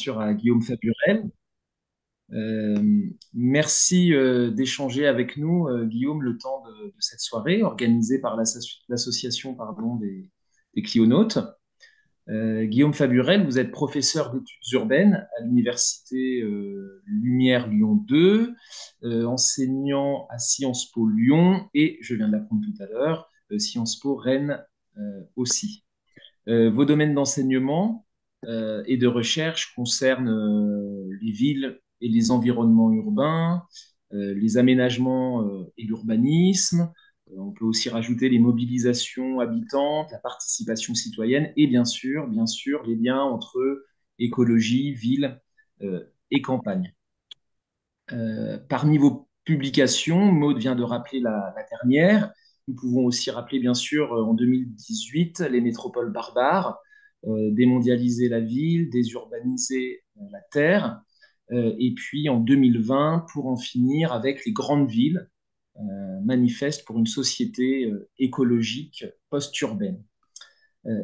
sûr à Guillaume Faburel. Merci d'échanger avec nous, Guillaume, le temps de cette soirée organisée par l'association pardon, des Clionautes. Guillaume Faburel, vous êtes professeur d'études urbaines à l'université Lumière Lyon 2, enseignant à Sciences Po Lyon et, je viens de l'apprendre tout à l'heure, Sciences Po Rennes aussi. Vos domaines d'enseignement et de recherche concernent les villes et les environnements urbains, les aménagements et l'urbanisme. On peut aussi rajouter les mobilisations habitantes, la participation citoyenne et bien sûr, les liens entre écologie, ville et campagne. Parmi vos publications, Maud vient de rappeler la dernière. Nous pouvons aussi rappeler, bien sûr, en 2018, les métropoles barbares, démondialiser la ville, désurbaniser la terre. Et puis en 2020, pour en finir avec les grandes villes, manifestent pour une société écologique post-urbaine.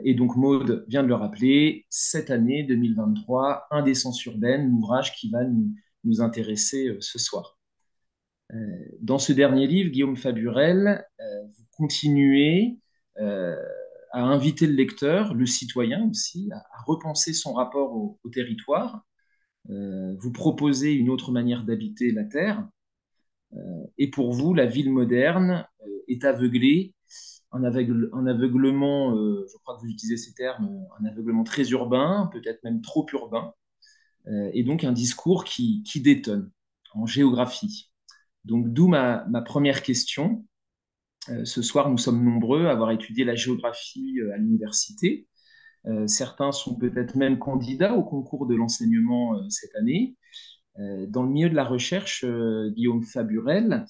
Et donc Maud vient de le rappeler, cette année 2023, Indécence urbaine, l'ouvrage qui va nous intéresser ce soir. Dans ce dernier livre, Guillaume Faburel, vous continuez euh, à inviter le lecteur, le citoyen aussi, à repenser son rapport au territoire. Vous proposez une autre manière d'habiter la Terre. Et pour vous, la ville moderne est aveuglée, un aveuglement, je crois que vous utilisez ces termes, un aveuglement très urbain, peut-être même trop urbain, et donc un discours qui détonne en géographie. Donc, d'où ma première question. Ce soir, nous sommes nombreux à avoir étudié la géographie à l'université. Certains sont peut-être même candidats au concours de l'enseignement cette année. Dans le milieu de la recherche, Guillaume Faburel,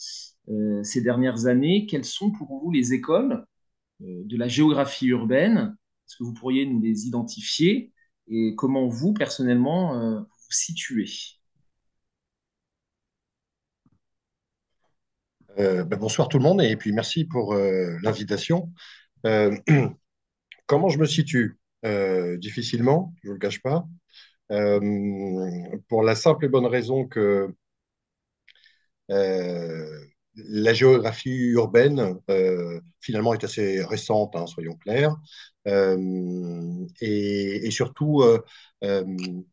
ces dernières années, quelles sont pour vous les écoles de la géographie urbaine? Est-ce que vous pourriez nous les identifier et comment vous, personnellement, vous situez? Bonsoir tout le monde et puis merci pour l'invitation. Euh, Comment je me situe? Difficilement, je ne le cache pas. Euh, pour la simple et bonne raison que la géographie urbaine, finalement, est assez récente, hein, soyons clairs. Et surtout, euh,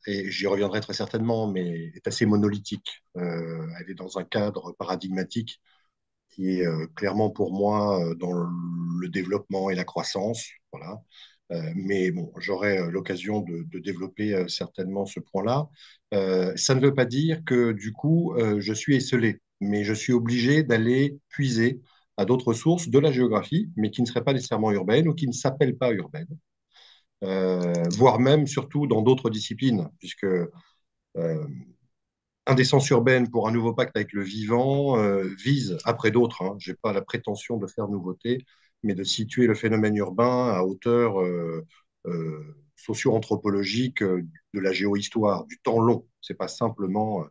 et j'y reviendrai très certainement, mais est assez monolithique. Elle est dans un cadre paradigmatique qui est clairement pour moi dans le développement et la croissance. Voilà. Mais bon, j'aurai l'occasion de développer certainement ce point-là. Ça ne veut pas dire que du coup, je suis esselé, mais je suis obligé d'aller puiser à d'autres sources de la géographie, mais qui ne seraient pas nécessairement urbaines ou qui ne s'appellent pas urbaines, voire même surtout dans d'autres disciplines, puisque Indécence urbaine pour un nouveau pacte avec le vivant vise, après d'autres, hein, je n'ai pas la prétention de faire nouveauté, mais de situer le phénomène urbain à hauteur socio-anthropologique de la géohistoire, du temps long. Ce n'est pas simplement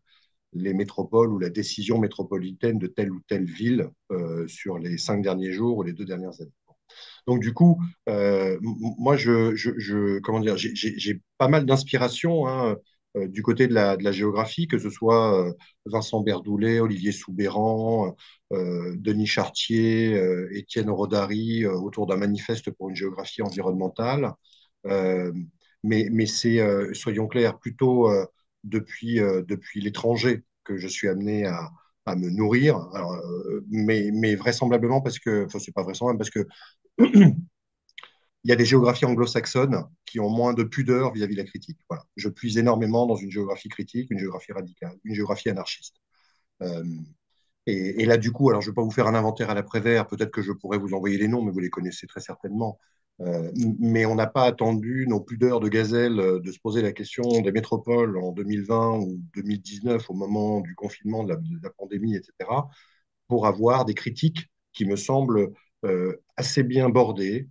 les métropoles ou la décision métropolitaine de telle ou telle ville sur les 5 derniers jours ou les 2 dernières années. Donc du coup, moi, comment dire, j'ai pas mal d'inspiration, hein, du côté de la géographie, que ce soit Vincent Berdoulet, Olivier Soubeyran, Denis Chartier, Étienne Rodari, autour d'un manifeste pour une géographie environnementale. Euh, mais c'est, soyons clairs, plutôt depuis l'étranger que je suis amené à me nourrir. Alors, mais vraisemblablement parce que, enfin, c'est pas vraisemblable, parce que il y a des géographies anglo-saxonnes qui ont moins de pudeur vis-à-vis de la critique. Voilà. Je puise énormément dans une géographie critique, une géographie radicale, une géographie anarchiste. Euh, et là, du coup, alors je ne vais pas vous faire un inventaire à l'après-vert, peut-être que je pourrais vous envoyer les noms, mais vous les connaissez très certainement. Mais on n'a pas attendu nos pudeurs de gazelle de se poser la question des métropoles en 2020 ou 2019, au moment du confinement, de la pandémie, etc., pour avoir des critiques qui me semblent assez bien bordées,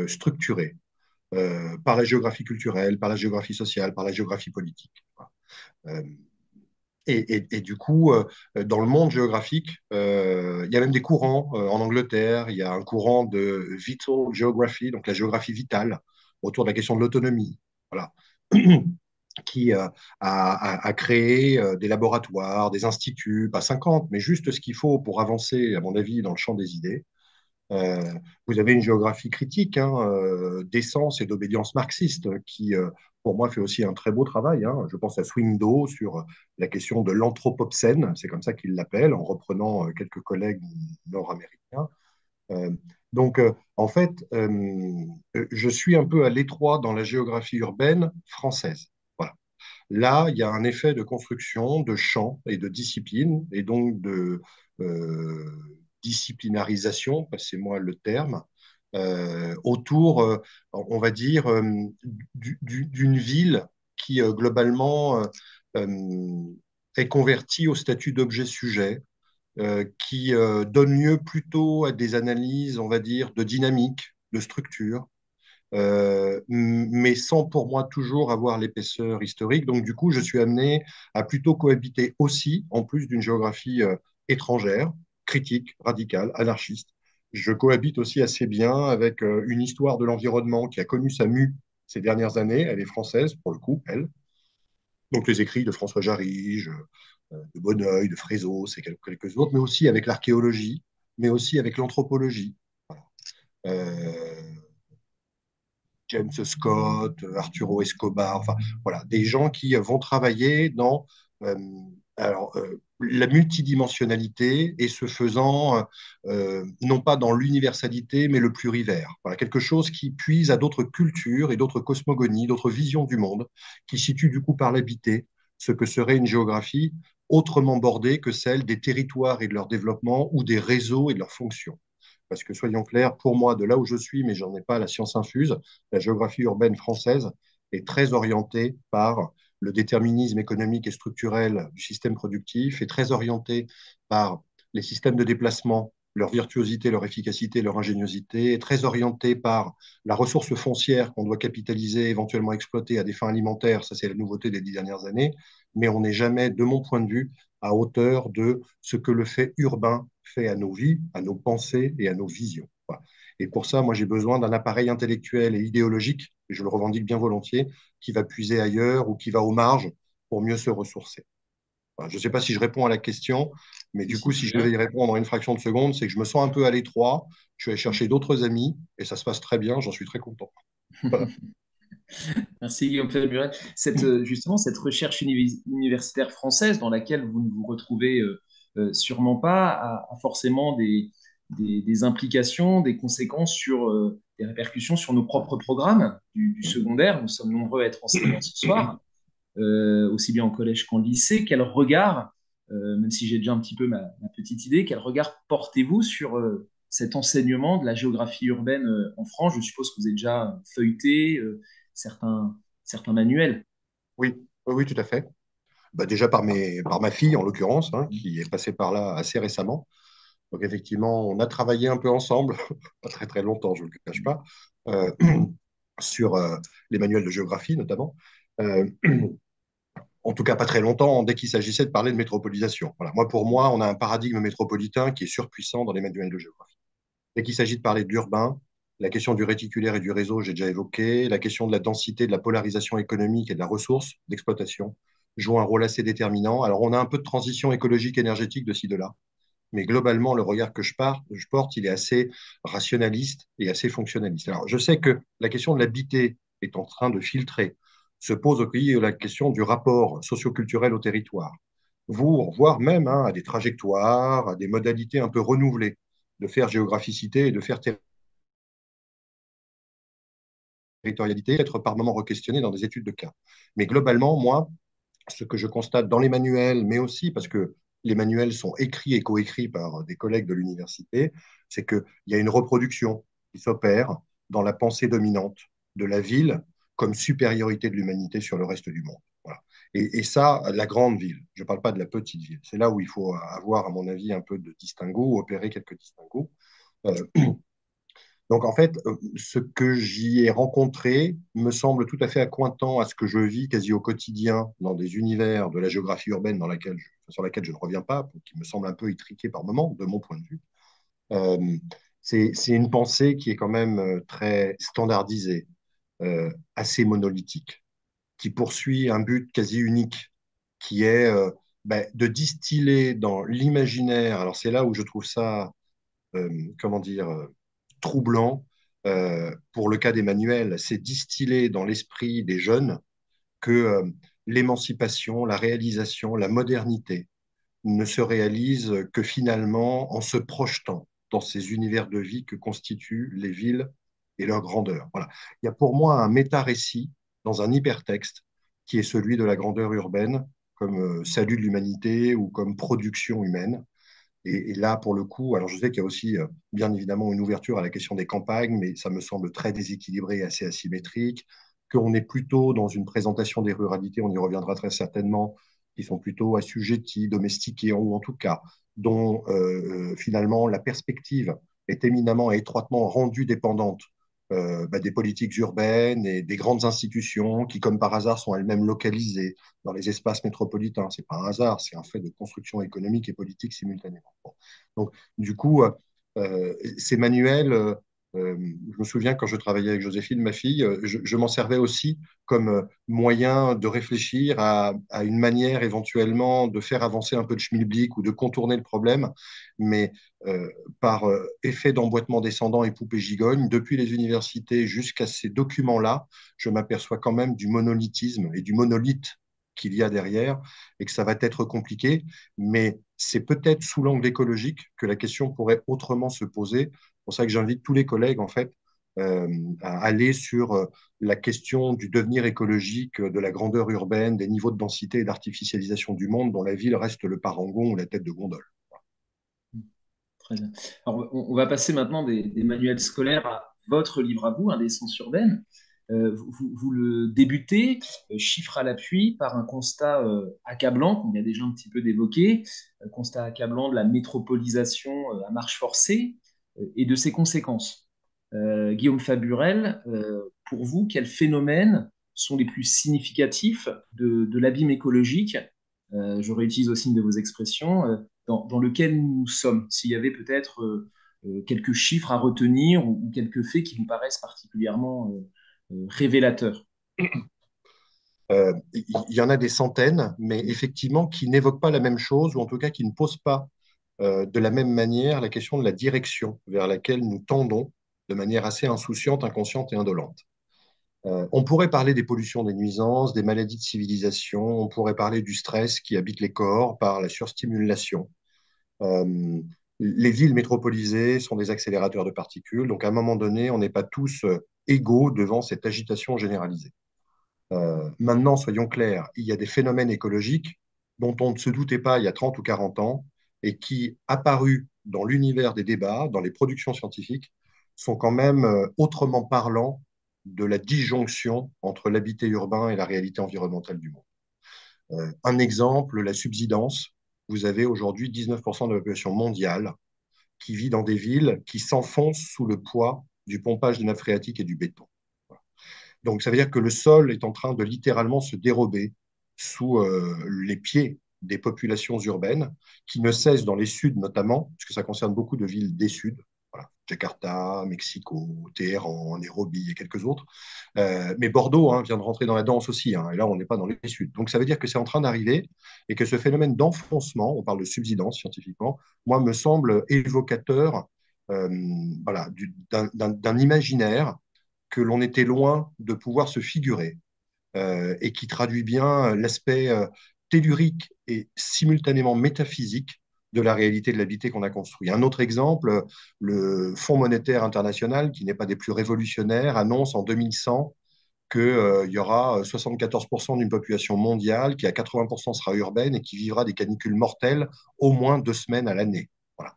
structurées, par la géographie culturelle, par la géographie sociale, par la géographie politique. Euh, et du coup, dans le monde géographique, il y a même des courants en Angleterre. Il y a un courant de vital geography, donc la géographie vitale, autour de la question de l'autonomie, voilà, qui a créé des laboratoires, des instituts, pas 50, mais juste ce qu'il faut pour avancer, à mon avis, dans le champ des idées. Euh, Vous avez une géographie critique d'essence et d'obédience marxiste qui, pour moi, fait aussi un très beau travail. Hein. Je pense à Swingdo sur la question de l'anthropocène, c'est comme ça qu'il l'appelle, en reprenant quelques collègues nord-américains. Euh, en fait, je suis un peu à l'étroit dans la géographie urbaine française. Voilà. Là, il y a un effet de construction, de champ et de discipline, et donc de disciplinarisation, passez-moi le terme, autour, on va dire, d'une ville qui, globalement, est convertie au statut d'objet-sujet, qui donne lieu plutôt à des analyses, on va dire, de dynamique, de structure, mais sans pour moi toujours avoir l'épaisseur historique. Donc du coup, je suis amené à plutôt cohabiter aussi, en plus d'une géographie étrangère, critique, radicale, anarchiste. Je cohabite aussi assez bien avec une histoire de l'environnement qui a connu sa mue ces dernières années. Elle est française, pour le coup, elle. Donc les écrits de François Jarige, de Bonneuil, de Frézot, c'est quelques autres, mais aussi avec l'archéologie, mais aussi avec l'anthropologie. Voilà. James Scott, Arturo Escobar, enfin voilà, des gens qui vont travailler dans euh, la multidimensionnalité et se faisant non pas dans l'universalité mais le plurivers. Voilà, quelque chose qui puise à d'autres cultures et d'autres cosmogonies, d'autres visions du monde, qui situe du coup par l'habité ce que serait une géographie autrement bordée que celle des territoires et de leur développement ou des réseaux et de leurs fonctions. Parce que soyons clairs, pour moi, de là où je suis, mais j'en ai pas la science infuse, la géographie urbaine française est très orientée par le déterminisme économique et structurel du système productif, est très orientée par les systèmes de déplacement, leur virtuosité, leur efficacité, leur ingéniosité, est très orientée par la ressource foncière qu'on doit capitaliser, éventuellement exploiter à des fins alimentaires, ça c'est la nouveauté des 10 dernières années, mais on n'est jamais, de mon point de vue, à hauteur de ce que le fait urbain fait à nos vies, à nos pensées et à nos visions. Voilà. Et pour ça, moi, j'ai besoin d'un appareil intellectuel et idéologique, et je le revendique bien volontiers, qui va puiser ailleurs ou qui va aux marges pour mieux se ressourcer. Voilà. Je ne sais pas si je réponds à la question, mais Si, du si, coup, très si je bien. devais y répondre en une fraction de seconde, c'est que je me sens un peu à l'étroit, je suis allé chercher d'autres amis, et ça se passe très bien, j'en suis très content. Voilà. Merci Guillaume Fabien. Justement, cette recherche universitaire française dans laquelle vous ne vous retrouvez sûrement pas a forcément des implications, des conséquences sur des répercussions sur nos propres programmes du secondaire. Nous sommes nombreux à être enseignants ce soir, aussi bien en collège qu'en lycée. Quel regard, même si j'ai déjà un petit peu ma petite idée, quel regard portez-vous sur cet enseignement de la géographie urbaine en France? Je suppose que vous avez déjà feuilleté certains manuels. Oui, oui, oui, tout à fait. Bah, déjà par ma fille, en l'occurrence, hein, qui est passée par là assez récemment. Donc effectivement, on a travaillé un peu ensemble, pas très très longtemps, je ne le cache pas, euh, sur les manuels de géographie notamment. Euh, en tout cas, pas très longtemps, dès qu'il s'agissait de parler de métropolisation. Voilà. Moi, pour moi, on a un paradigme métropolitain qui est surpuissant dans les manuels de géographie. Dès qu'il s'agit de parler de l'urbain, la question du réticulaire et du réseau, j'ai déjà évoqué, la question de la densité, de la polarisation économique et de la ressource d'exploitation joue un rôle assez déterminant. Alors, on a un peu de transition écologique, énergétique de ci, de là. Mais globalement, le regard que je porte, il est assez rationaliste et assez fonctionnaliste. Alors, je sais que la question de l'habiter est en train de filtrer. Se pose aussi la question du rapport socioculturel au territoire, voire même hein, à des trajectoires, à des modalités un peu renouvelées de faire géographicité et de faire territorialité, être par moments re-questionné dans des études de cas. Mais globalement, moi, ce que je constate dans les manuels, mais aussi parce que les manuels sont écrits et coécrits par des collègues de l'université, c'est qu'il y a une reproduction qui s'opère dans la pensée dominante de la ville comme supériorité de l'humanité sur le reste du monde. Voilà. Et ça, la grande ville, je ne parle pas de la petite ville, c'est là où il faut avoir, à mon avis, un peu de distinguo, opérer quelques distinguos. Euh, donc, en fait, ce que j'y ai rencontré me semble tout à fait accointant à ce que je vis quasi au quotidien dans des univers de la géographie urbaine sur laquelle je ne reviens pas, qui me semble un peu étriqué par moment, de mon point de vue. Euh, c'est une pensée qui est quand même très standardisée, assez monolithique. qui poursuit un but quasi unique, qui est de distiller dans l'imaginaire. Alors c'est là où je trouve ça, comment dire, troublant. Pour le cas d'Emmanuel, c'est distiller dans l'esprit des jeunes que l'émancipation, la réalisation, la modernité ne se réalisent que finalement en se projetant dans ces univers de vie que constituent les villes et leur grandeur. Voilà. Il y a pour moi un méta-récit dans un hypertexte qui est celui de la grandeur urbaine comme salut de l'humanité ou comme production humaine. Et là, pour le coup, alors je sais qu'il y a aussi bien évidemment une ouverture à la question des campagnes, mais ça me semble très déséquilibré et assez asymétrique, qu'on est plutôt dans une présentation des ruralités, on y reviendra très certainement, qui sont plutôt assujettis, domestiqués, ou en tout cas, dont finalement la perspective est éminemment et étroitement rendue dépendante des politiques urbaines et des grandes institutions qui, comme par hasard, sont elles-mêmes localisées dans les espaces métropolitains. C'est pas un hasard, c'est un fait de construction économique et politique simultanément. Bon. Donc, du coup, ces manuels, je me souviens quand je travaillais avec Joséphine, ma fille, je m'en servais aussi comme moyen de réfléchir à une manière éventuellement de faire avancer un peu de schmilblick ou de contourner le problème, mais par effet d'emboîtement descendant et poupée gigogne, depuis les universités jusqu'à ces documents-là, je m'aperçois quand même du monolithisme et du monolithe qu'il y a derrière et que ça va être compliqué, mais c'est peut-être sous l'angle écologique que la question pourrait autrement se poser. C'est pour ça que j'invite tous les collègues, en fait, à aller sur la question du devenir écologique, de la grandeur urbaine, des niveaux de densité et d'artificialisation du monde, dont la ville reste le parangon ou la tête de gondole. Très bien. Alors, on va passer maintenant des manuels scolaires à votre livre à vous, Indécence urbaine. Vous le débutez, chiffre à l'appui, par un constat accablant, qu'on vient déjà un petit peu d'évoquer, constat accablant de la métropolisation à marche forcée et de ses conséquences. Guillaume Faburel, pour vous, quels phénomènes sont les plus significatifs de l'abîme écologique? Je réutilise aussi une de vos expressions, dans lequel nous sommes. S'il y avait peut-être quelques chiffres à retenir ou quelques faits qui vous paraissent particulièrement révélateurs. Il y en a des centaines, mais effectivement qui n'évoquent pas la même chose, ou en tout cas qui ne posent pas de la même manière la question de la direction vers laquelle nous tendons de manière assez insouciante, inconsciente et indolente. On pourrait parler des pollutions, des nuisances, des maladies de civilisation, on pourrait parler du stress qui habite les corps par la surstimulation. Euh, les villes métropolisées sont des accélérateurs de particules, donc à un moment donné, on n'est pas tous égaux devant cette agitation généralisée. Maintenant, soyons clairs, il y a des phénomènes écologiques dont on ne se doutait pas il y a 30 ou 40 ans et qui, apparus dans l'univers des débats, dans les productions scientifiques, sont quand même autrement parlants de la disjonction entre l'habité urbain et la réalité environnementale du monde. Un exemple, la subsidence. Vous avez aujourd'hui 19% de la population mondiale qui vit dans des villes qui s'enfoncent sous le poids du pompage de nappes phréatiques et du béton. Donc, ça veut dire que le sol est en train de littéralement se dérober sous les pieds des populations urbaines qui ne cessent dans les suds notamment, puisque ça concerne beaucoup de villes des suds, voilà, Jakarta, Mexico, Téhéran, Nairobi et quelques autres. Mais Bordeaux vient de rentrer dans la danse aussi, et là on n'est pas dans les suds. Donc ça veut dire que c'est en train d'arriver et que ce phénomène d'enfoncement, on parle de subsidence scientifiquement, moi me semble évocateur euh, voilà, d'un imaginaire que l'on était loin de pouvoir se figurer et qui traduit bien l'aspect tellurique et simultanément métaphysique de la réalité de l'habité qu'on a construit. Un autre exemple, le Fonds monétaire international, qui n'est pas des plus révolutionnaires, annonce en 2100 qu'il y aura 74% d'une population mondiale qui à 80% sera urbaine et qui vivra des canicules mortelles au moins 2 semaines à l'année. Voilà.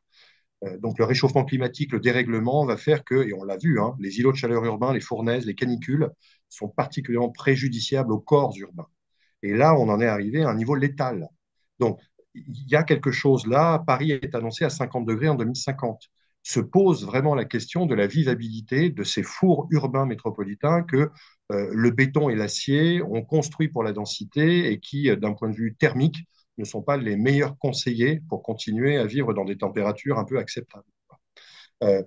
Donc le réchauffement climatique, le dérèglement va faire que, et on l'a vu, les îlots de chaleur urbains, les fournaises, les canicules sont particulièrement préjudiciables aux corps urbains. Et là, on en est arrivé à un niveau létal. Donc, il y a quelque chose là. Paris est annoncé à 50 degrés en 2050. Se pose vraiment la question de la vivabilité de ces fours urbains métropolitains que le béton et l'acier ont construits pour la densité et qui, d'un point de vue thermique, ne sont pas les meilleurs conseillers pour continuer à vivre dans des températures un peu acceptables. Euh,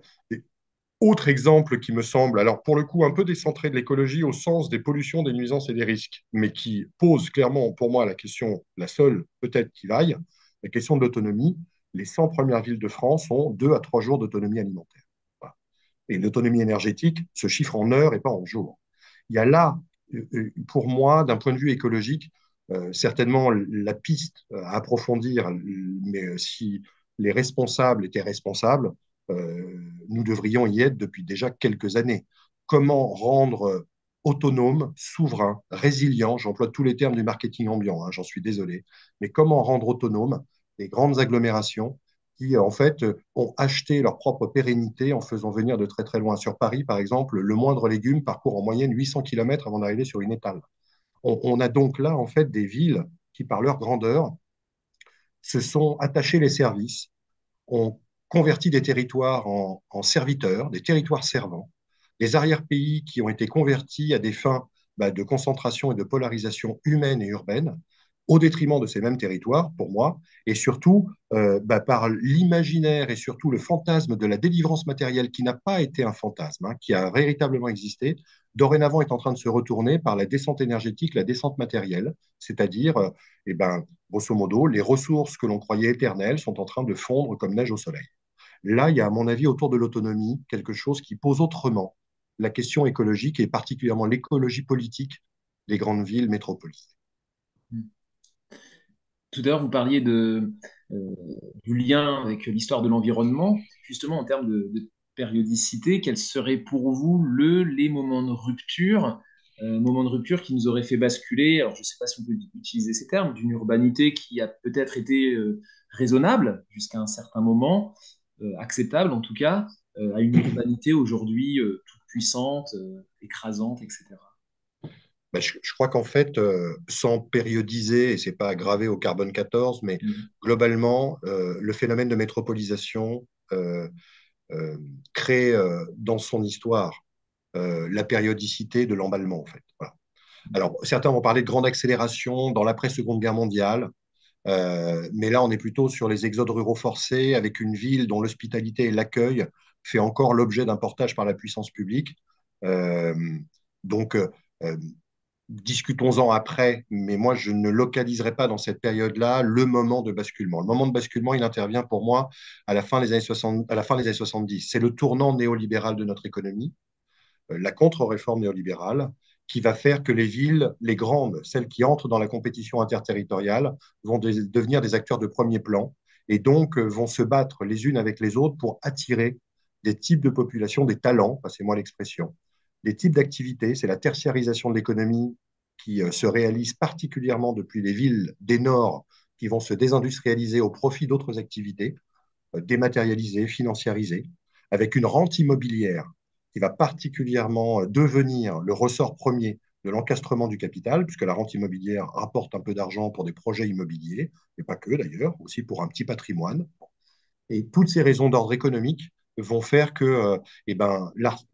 Autre exemple qui me semble, alors pour le coup un peu décentré de l'écologie au sens des pollutions, des nuisances et des risques, mais qui pose clairement pour moi la question, la seule peut-être qui vaille, la question de l'autonomie. Les 100 premières villes de France ont 2 à 3 jours d'autonomie alimentaire. Voilà. Et l'autonomie énergétique se chiffre en heures et pas en jours. Il y a là, pour moi, d'un point de vue écologique, certainement la piste à approfondir, mais si les responsables étaient responsables, nous devrions y être depuis déjà quelques années. Comment rendre autonome, souverain, résilient, j'emploie tous les termes du marketing ambiant, hein, j'en suis désolé, mais comment rendre autonome les grandes agglomérations qui, en fait, ont acheté leur propre pérennité en faisant venir de très très loin. Sur Paris, par exemple, le moindre légume parcourt en moyenne 800 km avant d'arriver sur une étale. On a donc là, en fait, des villes qui, par leur grandeur, se sont attachées les services, ont converti des territoires en serviteurs, des territoires servants, des arrière-pays qui ont été convertis à des fins de concentration et de polarisation humaine et urbaine, au détriment de ces mêmes territoires, pour moi, et surtout par l'imaginaire et surtout le fantasme de la délivrance matérielle qui n'a pas été un fantasme, hein, qui a véritablement existé, dorénavant est en train de se retourner par la descente énergétique, la descente matérielle, c'est-à-dire, grosso modo, les ressources que l'on croyait éternelles sont en train de fondre comme neige au soleil. Là, il y a, à mon avis, autour de l'autonomie, quelque chose qui pose autrement la question écologique et particulièrement l'écologie politique des grandes villes métropolitaines. Tout à l'heure, vous parliez euh, du lien avec l'histoire de l'environnement. Justement, en termes de périodicité, quels seraient pour vous les moments de rupture qui nous auraient fait basculer, alors je ne sais pas si on peut utiliser ces termes, d'une urbanité qui a peut-être été raisonnable jusqu'à un certain moment, acceptable en tout cas, à une urbanité aujourd'hui toute puissante, écrasante, etc. Je crois qu'en fait, sans périodiser, et c'est pas gravé au carbone 14, mais Mm. globalement, le phénomène de métropolisation euh, crée dans son histoire la périodicité de l'emballement, en fait. Voilà. Alors, certains vont parler de grande accélération dans l'après-Seconde Guerre mondiale, mais là, on est plutôt sur les exodes ruraux forcés avec une ville dont l'hospitalité et l'accueil fait encore l'objet d'un portage par la puissance publique. Euh, donc, euh, discutons-en après, mais moi, je ne localiserai pas dans cette période-là le moment de basculement. Le moment de basculement, il intervient pour moi à la fin des années 60, à la fin des années 70. C'est le tournant néolibéral de notre économie, la contre-réforme néolibérale, qui va faire que les villes, les grandes, celles qui entrent dans la compétition interterritoriale, vont devenir des acteurs de premier plan et donc vont se battre les unes avec les autres pour attirer des types de population, des talents, passez-moi l'expression, des types d'activités. C'est la tertiarisation de l'économie qui se réalise particulièrement depuis les villes des Nord qui vont se désindustrialiser au profit d'autres activités, dématérialisées, financiarisées, avec une rente immobilière qui va particulièrement devenir le ressort premier de l'encastrement du capital, puisque la rente immobilière rapporte un peu d'argent pour des projets immobiliers, et pas que d'ailleurs, aussi pour un petit patrimoine. Et toutes ces raisons d'ordre économique vont faire que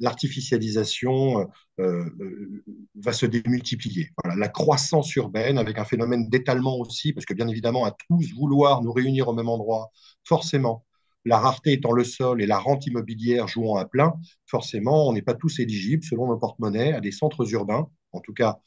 l'artificialisation va se démultiplier. Voilà, la croissance urbaine, avec un phénomène d'étalement aussi, parce que bien évidemment, à tous vouloir nous réunir au même endroit, forcément, la rareté étant le sol et la rente immobilière jouant à plein, forcément, on n'est pas tous éligibles, selon nos porte-monnaies, à des centres urbains, en tout cas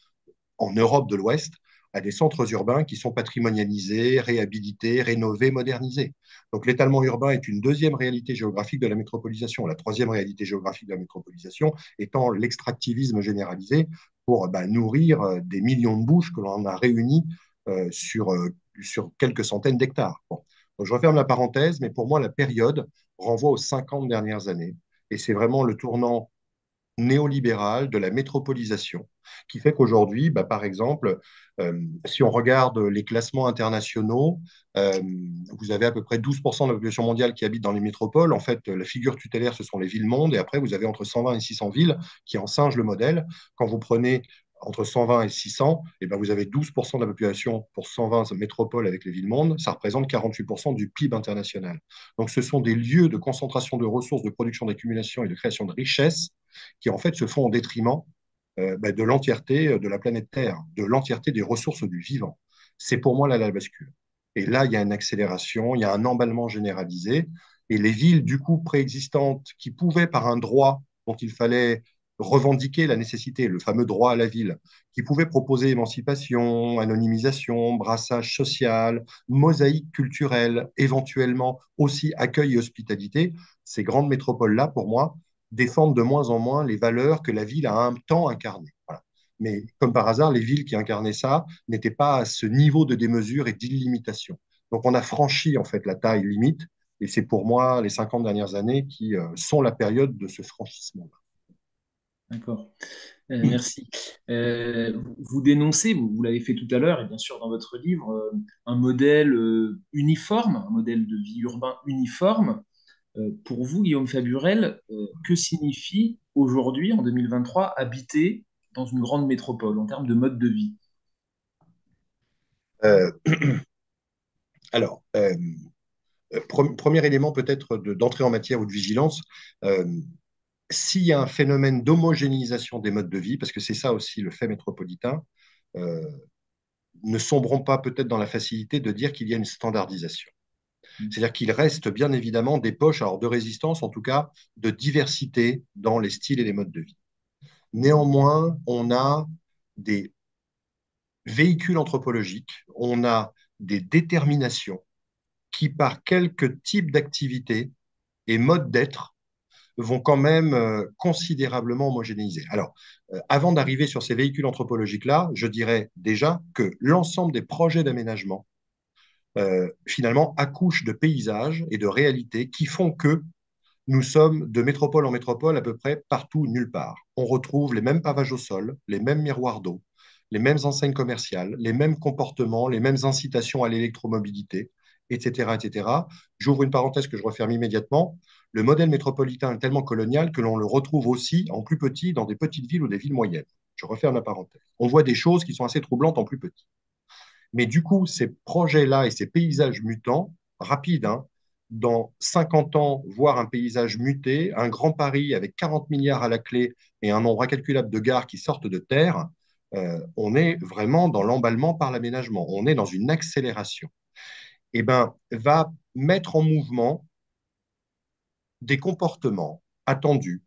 en Europe de l'Ouest, à des centres urbains qui sont patrimonialisés, réhabilités, rénovés, modernisés. Donc l'étalement urbain est une deuxième réalité géographique de la métropolisation. La troisième réalité géographique de la métropolisation étant l'extractivisme généralisé pour nourrir des millions de bouches que l'on a réunies sur quelques centaines d'hectares. Bon. Donc je referme la parenthèse, mais pour moi, la période renvoie aux 50 dernières années. Et c'est vraiment le tournant néolibérale de la métropolisation, qui fait qu'aujourd'hui, par exemple, si on regarde les classements internationaux, euh, vous avez à peu près 12% de la population mondiale qui habite dans les métropoles. En fait, la figure tutélaire, ce sont les villes-mondes, et après, vous avez entre 120 et 600 villes qui en singent le modèle. Quand vous prenez entre 120 et 600, et ben vous avez 12% de la population pour 120 métropoles avec les villes-mondes, ça représente 48% du PIB international. Donc ce sont des lieux de concentration de ressources, de production, d'accumulation et de création de richesses qui en fait se font au détriment de l'entièreté de la planète Terre, de l'entièreté des ressources du vivant. C'est pour moi là la bascule. Et là, il y a une accélération, il y a un emballement généralisé. Et les villes, du coup, préexistantes, qui pouvaient, par un droit dont il fallait revendiquer la nécessité, le fameux droit à la ville, qui pouvaient proposer émancipation, anonymisation, brassage social, mosaïque culturelle, éventuellement aussi accueil et hospitalité, ces grandes métropoles-là, pour moi, défendent de moins en moins les valeurs que la ville a un temps incarnées. Voilà. Mais comme par hasard, les villes qui incarnaient ça n'étaient pas à ce niveau de démesure et d'illimitation. Donc on a franchi en fait la taille limite, et c'est pour moi les 50 dernières années qui sont la période de ce franchissement. D'accord. Merci. Vous dénoncez, vous l'avez fait tout à l'heure, et bien sûr dans votre livre, un modèle uniforme, un modèle de vie urbain uniforme. Pour vous, Guillaume Faburel, que signifie aujourd'hui, en 2023, habiter dans une grande métropole en termes de mode de vie? Euh, alors, premier élément peut-être d'entrée en matière ou de vigilance, euh, s'il y a un phénomène d'homogénéisation des modes de vie, parce que c'est ça aussi le fait métropolitain, euh, ne sombrons pas peut-être dans la facilité de dire qu'il y a une standardisation. C'est-à-dire qu'il reste bien évidemment des poches, alors de résistance, en tout cas, de diversité dans les styles et les modes de vie. Néanmoins, on a des véhicules anthropologiques, on a des déterminations qui, par quelques types d'activités et modes d'être, vont quand même considérablement homogénéiser. Alors, avant d'arriver sur ces véhicules anthropologiques-là, je dirais déjà que l'ensemble des projets d'aménagement, finalement, accouchent de paysages et de réalités qui font que nous sommes de métropole en métropole à peu près partout, nulle part. On retrouve les mêmes pavages au sol, les mêmes miroirs d'eau, les mêmes enseignes commerciales, les mêmes comportements, les mêmes incitations à l'électromobilité, etc., etc. J'ouvre une parenthèse que je referme immédiatement. Le modèle métropolitain est tellement colonial que l'on le retrouve aussi en plus petit dans des petites villes ou des villes moyennes. Je referme la parenthèse. On voit des choses qui sont assez troublantes en plus petit. Mais du coup, ces projets-là et ces paysages mutants, rapides, hein, dans 50 ans, voir un paysage muté, un grand Paris avec 40 milliards à la clé et un nombre incalculable de gares qui sortent de terre, on est vraiment dans l'emballement par l'aménagement. On est dans une accélération. Eh ben, va mettre en mouvement des comportements attendus,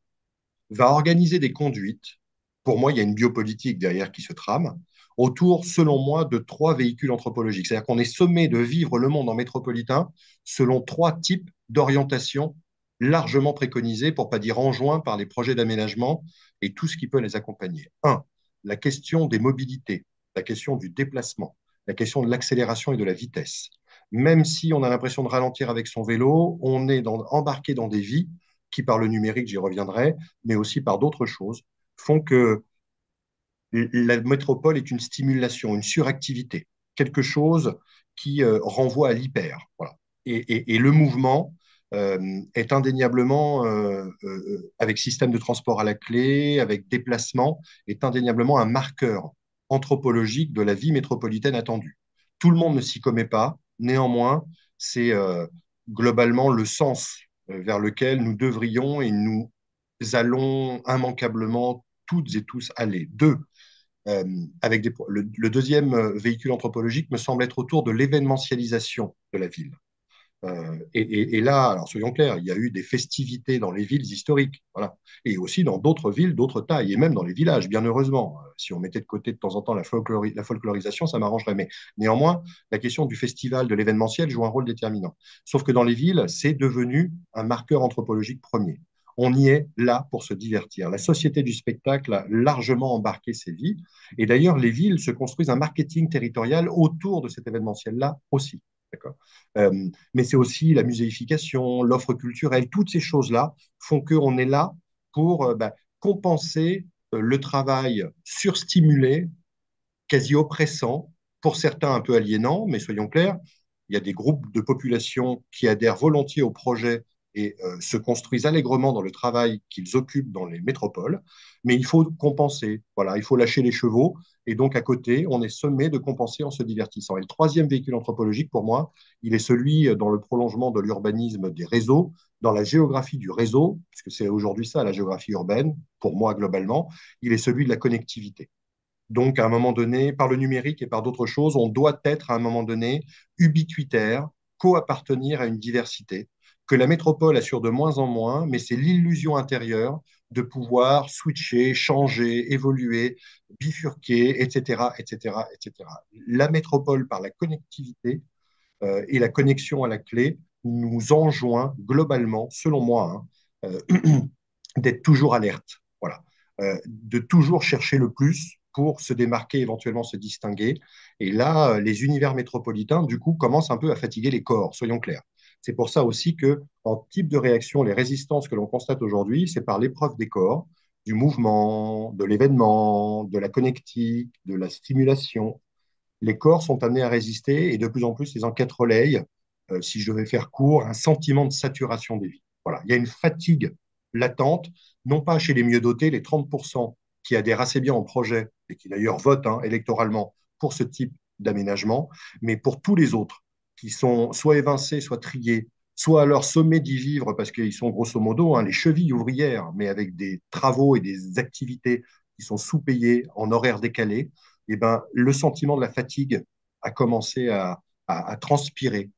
va organiser des conduites. Pour moi, il y a une biopolitique derrière qui se trame autour, selon moi, de trois véhicules anthropologiques. C'est-à-dire qu'on est sommé de vivre le monde en métropolitain selon trois types d'orientation largement préconisés, pour ne pas dire enjoints par les projets d'aménagement et tout ce qui peut les accompagner. Un, la question des mobilités, la question du déplacement, la question de l'accélération et de la vitesse. Même si on a l'impression de ralentir avec son vélo, on est embarqué dans des vies qui, par le numérique, j'y reviendrai, mais aussi par d'autres choses, font que la métropole est une stimulation, une suractivité, quelque chose qui renvoie à l'hyper. Voilà. Et le mouvement est indéniablement, avec système de transport à la clé, avec déplacement, est indéniablement un marqueur anthropologique de la vie métropolitaine attendue. Tout le monde ne s'y commet pas, néanmoins, c'est globalement le sens vers lequel nous devrions et nous allons immanquablement toutes et tous aller. Deux, le deuxième véhicule anthropologique me semble être autour de l'événementialisation de la ville. Et là, alors soyons clairs, il y a eu des festivités dans les villes historiques, voilà, et aussi dans d'autres villes, d'autres tailles, et même dans les villages, bien heureusement. Si on mettait de côté de temps en temps la folklorisation, ça m'arrangerait. Mais néanmoins, la question du festival, de l'événementiel joue un rôle déterminant. Sauf que dans les villes, c'est devenu un marqueur anthropologique premier. On y est là pour se divertir. La société du spectacle a largement embarqué ces vies. Et d'ailleurs, les villes se construisent un marketing territorial autour de cet événementiel-là aussi. D'accord. Mais c'est aussi la muséification, l'offre culturelle, toutes ces choses-là font qu'on est là pour compenser le travail surstimulé, quasi oppressant, pour certains un peu aliénant, mais soyons clairs, il y a des groupes de population qui adhèrent volontiers au projet et se construisent allègrement dans le travail qu'ils occupent dans les métropoles, mais il faut compenser, voilà, il faut lâcher les chevaux, et donc à côté, on est sommé de compenser en se divertissant. Et le troisième véhicule anthropologique, pour moi, il est celui dans le prolongement de l'urbanisme des réseaux, dans la géographie du réseau, puisque c'est aujourd'hui ça la géographie urbaine, pour moi globalement, il est celui de la connectivité. Donc, à un moment donné, par le numérique et par d'autres choses, on doit être à un moment donné ubiquitaire, co-appartenir à une diversité, que la métropole assure de moins en moins, mais c'est l'illusion intérieure de pouvoir switcher, changer, évoluer, bifurquer, etc., etc., etc. La métropole, par la connectivité et la connexion à la clé, nous enjoint globalement, selon moi, hein, d'être toujours alerte. Voilà. De toujours chercher le plus pour se démarquer, éventuellement se distinguer. Et là, les univers métropolitains, du coup, commencent un peu à fatiguer les corps, soyons clairs. C'est pour ça aussi que, en type de réaction, les résistances que l'on constate aujourd'hui, c'est par l'épreuve des corps, du mouvement, de l'événement, de la connectique, de la stimulation. Les corps sont amenés à résister et de plus en plus, les enquêtes relayent, si je devais faire court, un sentiment de saturation des vies. Voilà. Il y a une fatigue latente, non pas chez les mieux dotés, les 30% qui adhèrent assez bien au projet et qui d'ailleurs votent électoralement pour ce type d'aménagement, mais pour tous les autres qui sont soit évincés, soit triés, soit à leur sommet d'y vivre parce qu'ils sont grosso modo les chevilles ouvrières, mais avec des travaux et des activités qui sont sous-payées en horaires décalés, eh ben, le sentiment de la fatigue a commencé à transpirer.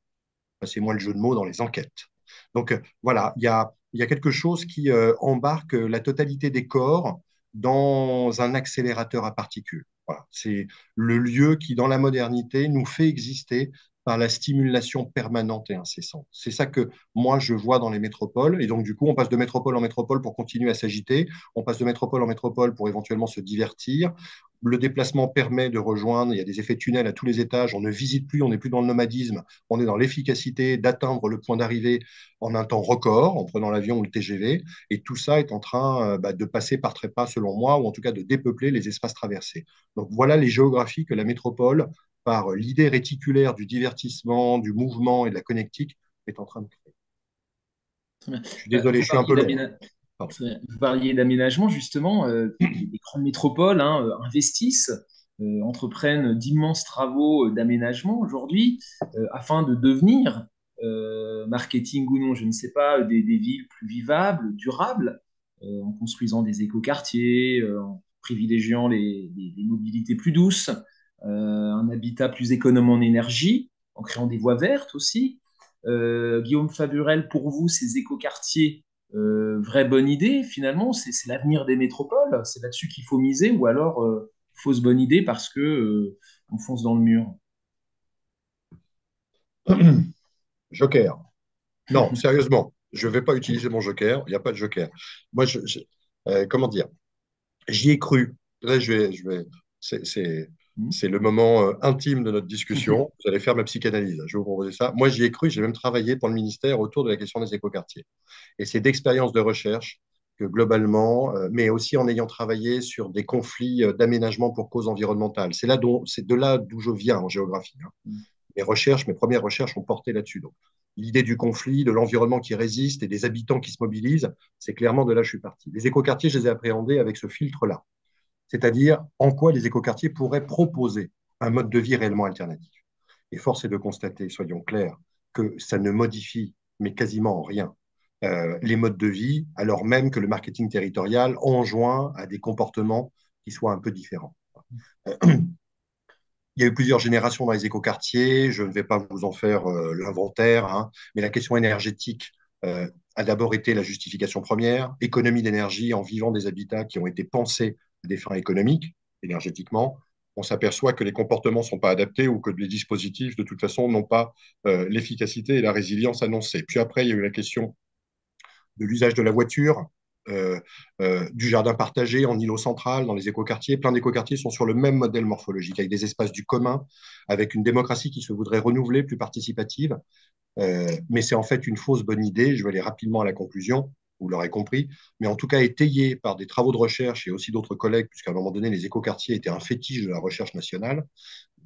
C'est moi le jeu de mots dans les enquêtes. Donc voilà, il y a quelque chose qui embarque la totalité des corps dans un accélérateur à particules. Voilà. C'est le lieu qui, dans la modernité, nous fait exister par la stimulation permanente et incessante. C'est ça que moi, je vois dans les métropoles. Et donc, du coup, on passe de métropole en métropole pour continuer à s'agiter. On passe de métropole en métropole pour éventuellement se divertir. Le déplacement permet de rejoindre, il y a des effets tunnels à tous les étages, on ne visite plus, on n'est plus dans le nomadisme, on est dans l'efficacité d'atteindre le point d'arrivée en un temps record, en prenant l'avion ou le TGV, et tout ça est en train de passer par trépas, selon moi, ou en tout cas de dépeupler les espaces traversés. Donc voilà les géographies que la métropole, par l'idée réticulaire du divertissement, du mouvement et de la connectique, est en train de créer. Je suis désolé, Vous je suis un peu parliez long. Pardon. Vous parliez d'aménagement, justement. Les grandes métropoles investissent, entreprennent d'immenses travaux d'aménagement aujourd'hui afin de devenir, marketing ou non, je ne sais pas, des villes plus vivables, durables, en construisant des écoquartiers, en privilégiant les mobilités plus douces, un habitat plus économe en énergie, en créant des voies vertes aussi. Guillaume Faburel, pour vous, ces écoquartiers, vraie bonne idée, finalement, c'est l'avenir des métropoles, c'est là-dessus qu'il faut miser, ou alors fausse bonne idée parce que on fonce dans le mur. Joker. Non, sérieusement, je ne vais pas utiliser mon joker. Il n'y a pas de joker. Moi, comment dire, j'y ai cru. Là, c'est, c'est, c'est le moment intime de notre discussion. Vous allez faire ma psychanalyse. Je vais vous proposer ça. Moi, j'y ai cru. J'ai même travaillé pour le ministère autour de la question des écoquartiers. Et c'est d'expérience de recherche que globalement, mais aussi en ayant travaillé sur des conflits d'aménagement pour causes environnementales. C'est de là d'où je viens en géographie, hein. Mes premières recherches ont porté là-dessus. Donc, l'idée du conflit, de l'environnement qui résiste et des habitants qui se mobilisent, c'est clairement de là que je suis parti. Les écoquartiers, je les ai appréhendés avec ce filtre-là, c'est-à-dire en quoi les écoquartiers pourraient proposer un mode de vie réellement alternatif. Et force est de constater, soyons clairs, que ça ne modifie, mais quasiment en rien, les modes de vie, alors même que le marketing territorial enjoint à des comportements qui soient un peu différents. Il y a eu plusieurs générations dans les écoquartiers. Je ne vais pas vous en faire l'inventaire, hein, mais la question énergétique a d'abord été la justification première. Économie d'énergie en vivant des habitats qui ont été pensés à des fins économiques, énergétiquement. On s'aperçoit que les comportements ne sont pas adaptés ou que les dispositifs, de toute façon, n'ont pas l'efficacité et la résilience annoncées. Puis après, il y a eu la question de l'usage de la voiture, du jardin partagé en îlot central, dans les écoquartiers. Plein d'écoquartiers sont sur le même modèle morphologique, avec des espaces du commun, avec une démocratie qui se voudrait renouveler, plus participative. Mais c'est en fait une fausse bonne idée. Je vais aller rapidement à la conclusion, vous l'aurez compris, mais en tout cas étayée par des travaux de recherche et aussi d'autres collègues, puisqu'à un moment donné, les écoquartiers étaient un fétiche de la recherche nationale,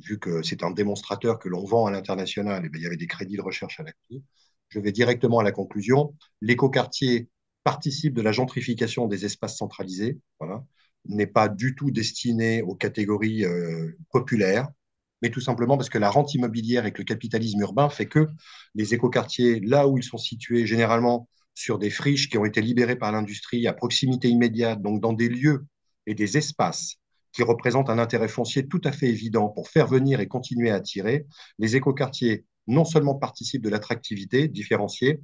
vu que c'est un démonstrateur que l'on vend à l'international, et bien, il y avait des crédits de recherche à la clé. Je vais directement à la conclusion. L'écoquartier participe de la gentrification des espaces centralisés, voilà, n'est pas du tout destiné aux catégories populaires, mais tout simplement parce que la rente immobilière et que le capitalisme urbain fait que les écoquartiers, là où ils sont situés, généralement sur des friches qui ont été libérées par l'industrie à proximité immédiate, donc dans des lieux et des espaces qui représentent un intérêt foncier tout à fait évident pour faire venir et continuer à attirer, les écoquartiers non seulement participent de l'attractivité différenciée,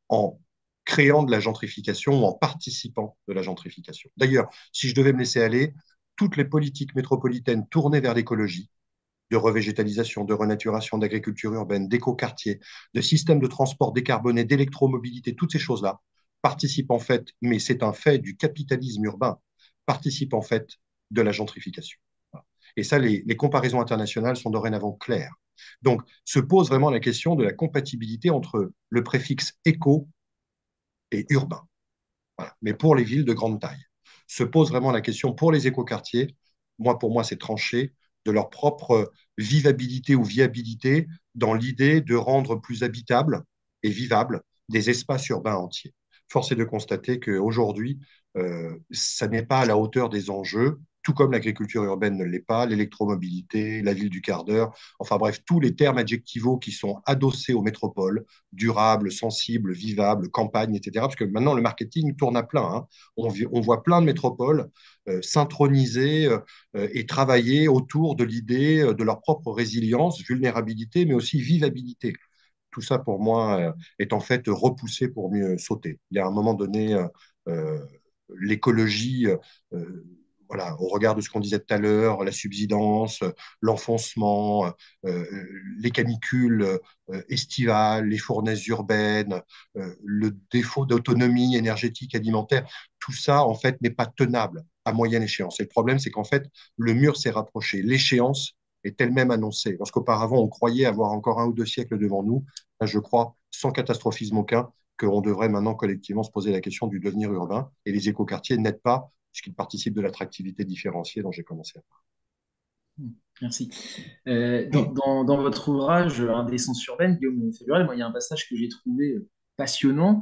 en créant de la gentrification ou en participant de la gentrification. D'ailleurs, si je devais me laisser aller, toutes les politiques métropolitaines tournées vers l'écologie, de revégétalisation, de renaturation, d'agriculture urbaine, d'écoquartiers, de systèmes de transport décarbonés, d'électromobilité, toutes ces choses-là participent en fait, mais c'est un fait du capitalisme urbain, participent en fait de la gentrification. Et ça, les comparaisons internationales sont dorénavant claires. Donc, se pose vraiment la question de la compatibilité entre le préfixe éco et urbain. Voilà. Mais pour les villes de grande taille, se pose vraiment la question pour les écoquartiers. Moi, pour moi, c'est tranché de leur propre vivabilité ou viabilité dans l'idée de rendre plus habitables et vivables des espaces urbains entiers. Force est de constater qu'aujourd'hui, ça n'est pas à la hauteur des enjeux, tout comme l'agriculture urbaine ne l'est pas, l'électromobilité, la ville du quart d'heure, enfin bref, tous les termes adjectivaux qui sont adossés aux métropoles, durable, sensible, vivable, campagne, etc. Parce que maintenant, le marketing tourne à plein. Hein. On voit plein de métropoles s'introniser et travailler autour de l'idée de leur propre résilience, vulnérabilité, mais aussi vivabilité. Tout ça, pour moi, est en fait repoussé pour mieux sauter. Il y a un moment donné, euh, l'écologie, voilà, au regard de ce qu'on disait tout à l'heure, la subsidence, l'enfoncement, euh, les canicules estivales, les fournaises urbaines, le défaut d'autonomie énergétique alimentaire, tout ça, en fait, n'est pas tenable à moyenne échéance. Et le problème, c'est qu'en fait, le mur s'est rapproché. L'échéance est elle-même annoncée. Lorsqu'auparavant, on croyait avoir encore 1 ou 2 siècles devant nous, je crois, sans catastrophisme aucun, qu'on devrait maintenant collectivement se poser la question du devenir urbain. Et les écoquartiers n'aident pas, puisqu'ils participent de l'attractivité différenciée dont j'ai commencé à Merci. parler. Dans votre ouvrage Indécence urbaine, Guillaume Fébruel, moi, il y a un passage que j'ai trouvé passionnant,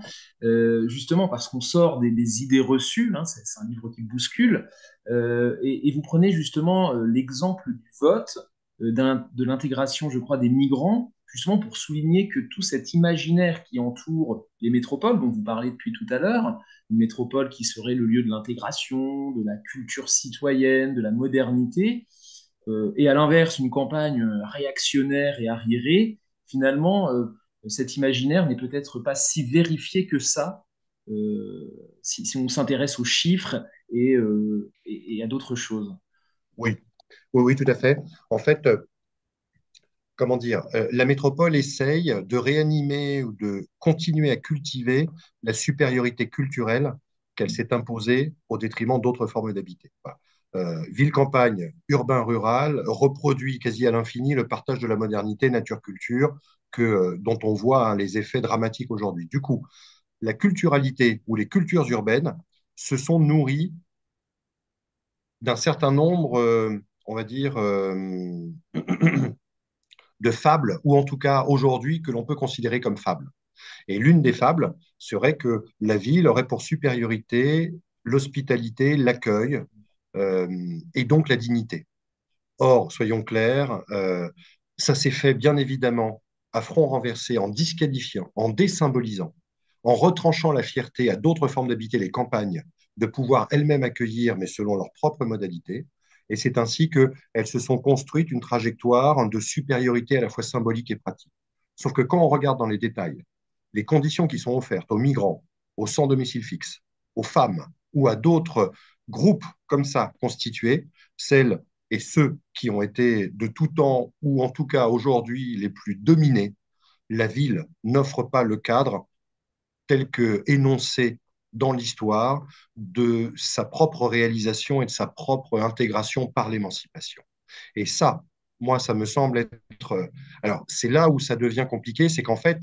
justement parce qu'on sort des idées reçues, hein, c'est un livre qui bouscule, et vous prenez justement l'exemple du vote, de l'intégration, je crois, des migrants, justement pour souligner que tout cet imaginaire qui entoure les métropoles, dont vous parlez depuis tout à l'heure, une métropole qui serait le lieu de l'intégration, de la culture citoyenne, de la modernité, et à l'inverse, une campagne réactionnaire et arriérée, finalement, cet imaginaire n'est peut-être pas si vérifié que ça, si on s'intéresse aux chiffres et à d'autres choses. Oui, oui, oui, tout à fait. En fait, comment dire, la métropole essaye de réanimer ou de continuer à cultiver la supériorité culturelle qu'elle s'est imposée au détriment d'autres formes d'habiter. Voilà. Ville-campagne, urbain-rural reproduit quasi à l'infini le partage de la modernité nature-culture dont on voit hein, les effets dramatiques aujourd'hui. Du coup, la culturalité ou les cultures urbaines se sont nourries d'un certain nombre, on va dire, de fables, ou en tout cas aujourd'hui que l'on peut considérer comme fables. Et l'une des fables serait que la ville aurait pour supériorité l'hospitalité, l'accueil euh, et donc la dignité. Or, soyons clairs, ça s'est fait bien évidemment à front renversé en disqualifiant, en désymbolisant, en retranchant la fierté à d'autres formes d'habiter les campagnes, de pouvoir elles-mêmes accueillir, mais selon leurs propres modalités. Et c'est ainsi qu'elles se sont construites une trajectoire de supériorité à la fois symbolique et pratique. Sauf que quand on regarde dans les détails, les conditions qui sont offertes aux migrants, aux sans domicile fixe, aux femmes ou à d'autres groupes comme ça constitués, celles et ceux qui ont été de tout temps, ou en tout cas aujourd'hui, les plus dominés, la ville n'offre pas le cadre tel que énoncé dans l'histoire de sa propre réalisation et de sa propre intégration par l'émancipation. Et ça, moi, ça me semble être... Alors, c'est là où ça devient compliqué, c'est qu'en fait,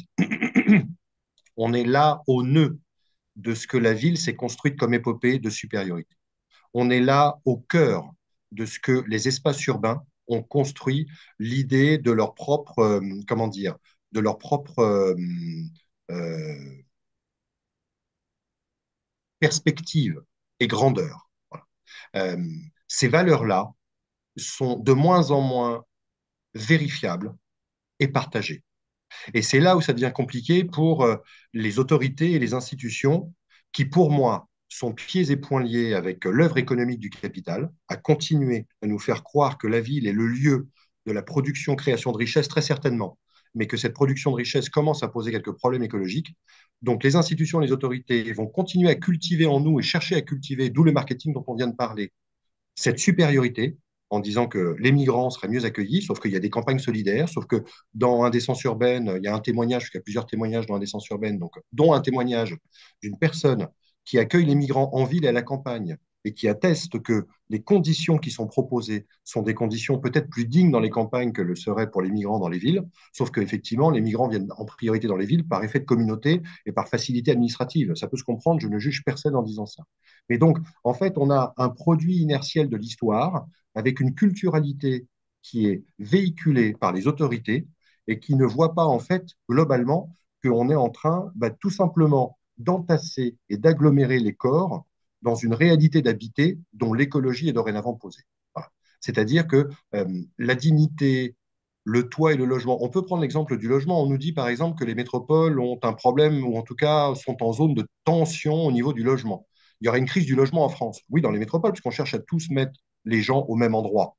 on est là au nœud de ce que la ville s'est construite comme épopée de supériorité. On est là au cœur de ce que les espaces urbains ont construit l'idée de leur propre, comment dire, de leur propre euh, perspective et grandeur. Voilà. Euh, ces valeurs-là sont de moins en moins vérifiables et partagées. Et c'est là où ça devient compliqué pour les autorités et les institutions qui, pour moi, sont pieds et poings liés avec l'œuvre économique du capital, à continuer à nous faire croire que la ville est le lieu de la production, création de richesse, très certainement. mais que cette production de richesse commence à poser quelques problèmes écologiques. Donc les institutions, les autorités vont continuer à cultiver en nous et chercher à cultiver, d'où le marketing dont on vient de parler, cette supériorité en disant que les migrants seraient mieux accueillis, sauf qu'il y a des campagnes solidaires, sauf que dans Indécence urbaine, il y a un témoignage, il y a plusieurs témoignages dans Indécence urbaine, donc, dont un témoignage d'une personne qui accueille les migrants en ville et à la campagne et qui atteste que les conditions qui sont proposées sont des conditions peut-être plus dignes dans les campagnes que le seraient pour les migrants dans les villes, sauf qu'effectivement, les migrants viennent en priorité dans les villes par effet de communauté et par facilité administrative. Ça peut se comprendre, je ne juge personne en disant ça. Mais donc, en fait, on a un produit inertiel de l'histoire avec une culturalité qui est véhiculée par les autorités et qui ne voit pas, en fait, globalement, qu'on est en train tout simplement d'entasser et d'agglomérer les corps dans une réalité d'habiter dont l'écologie est dorénavant posée. Voilà. C'est-à-dire que la dignité, le toit et le logement. On peut prendre l'exemple du logement. On nous dit par exemple que les métropoles ont un problème ou en tout cas sont en zone de tension au niveau du logement. Il y aurait une crise du logement en France. Oui, dans les métropoles, puisqu'on cherche à tous mettre les gens au même endroit.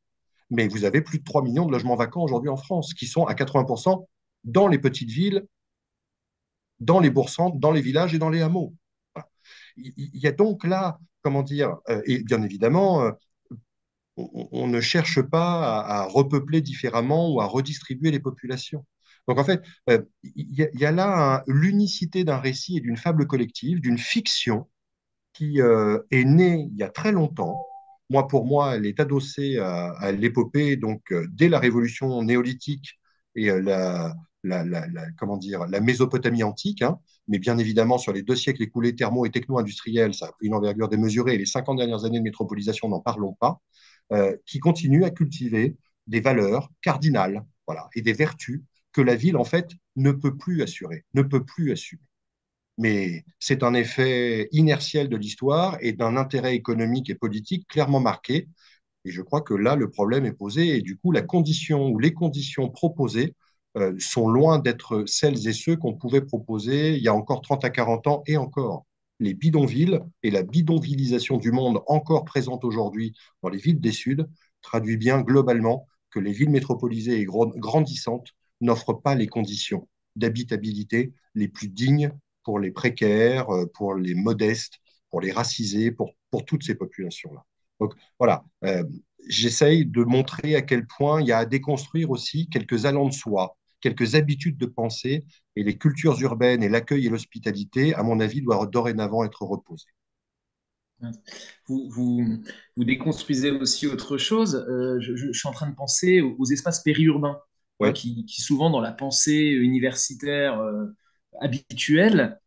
Mais vous avez plus de 3 millions de logements vacants aujourd'hui en France, qui sont à 80% dans les petites villes, dans les bourgs-centres, dans les villages et dans les hameaux. Voilà. Il y a donc là, comment dire, et bien évidemment, on ne cherche pas à repeupler différemment ou à redistribuer les populations. Donc en fait, il y a là l'unicité d'un récit et d'une fable collective, d'une fiction qui est née il y a très longtemps. Moi, pour moi, elle est adossée à l'épopée, donc dès la révolution néolithique et comment dire, la Mésopotamie antique, hein, mais bien évidemment, sur les 2 siècles écoulés thermo- et techno-industriels, ça a pris une envergure démesurée, et les 50 dernières années de métropolisation, n'en parlons pas, qui continue à cultiver des valeurs cardinales, voilà, et des vertus que la ville, en fait, ne peut plus assurer, ne peut plus assumer. Mais c'est un effet inertiel de l'histoire et d'un intérêt économique et politique clairement marqué. Et je crois que là, le problème est posé. Et du coup, la condition ou les conditions proposées sont loin d'être celles et ceux qu'on pouvait proposer il y a encore 30 à 40 ans et encore. Les bidonvilles et la bidonvillisation du monde encore présente aujourd'hui dans les villes des Suds traduit bien globalement que les villes métropolisées et grandissantes n'offrent pas les conditions d'habitabilité les plus dignes pour les précaires, pour les modestes, pour les racisés, pour toutes ces populations-là. Donc voilà, j'essaye de montrer à quel point il y a à déconstruire aussi quelques allants de soi, quelques habitudes de pensée, et les cultures urbaines et l'accueil et l'hospitalité, à mon avis, doivent dorénavant être reposées. Vous, vous, vous déconstruisez aussi autre chose. Je suis en train de penser aux espaces périurbains, hein, Ouais. qui souvent dans la pensée universitaire habituelle,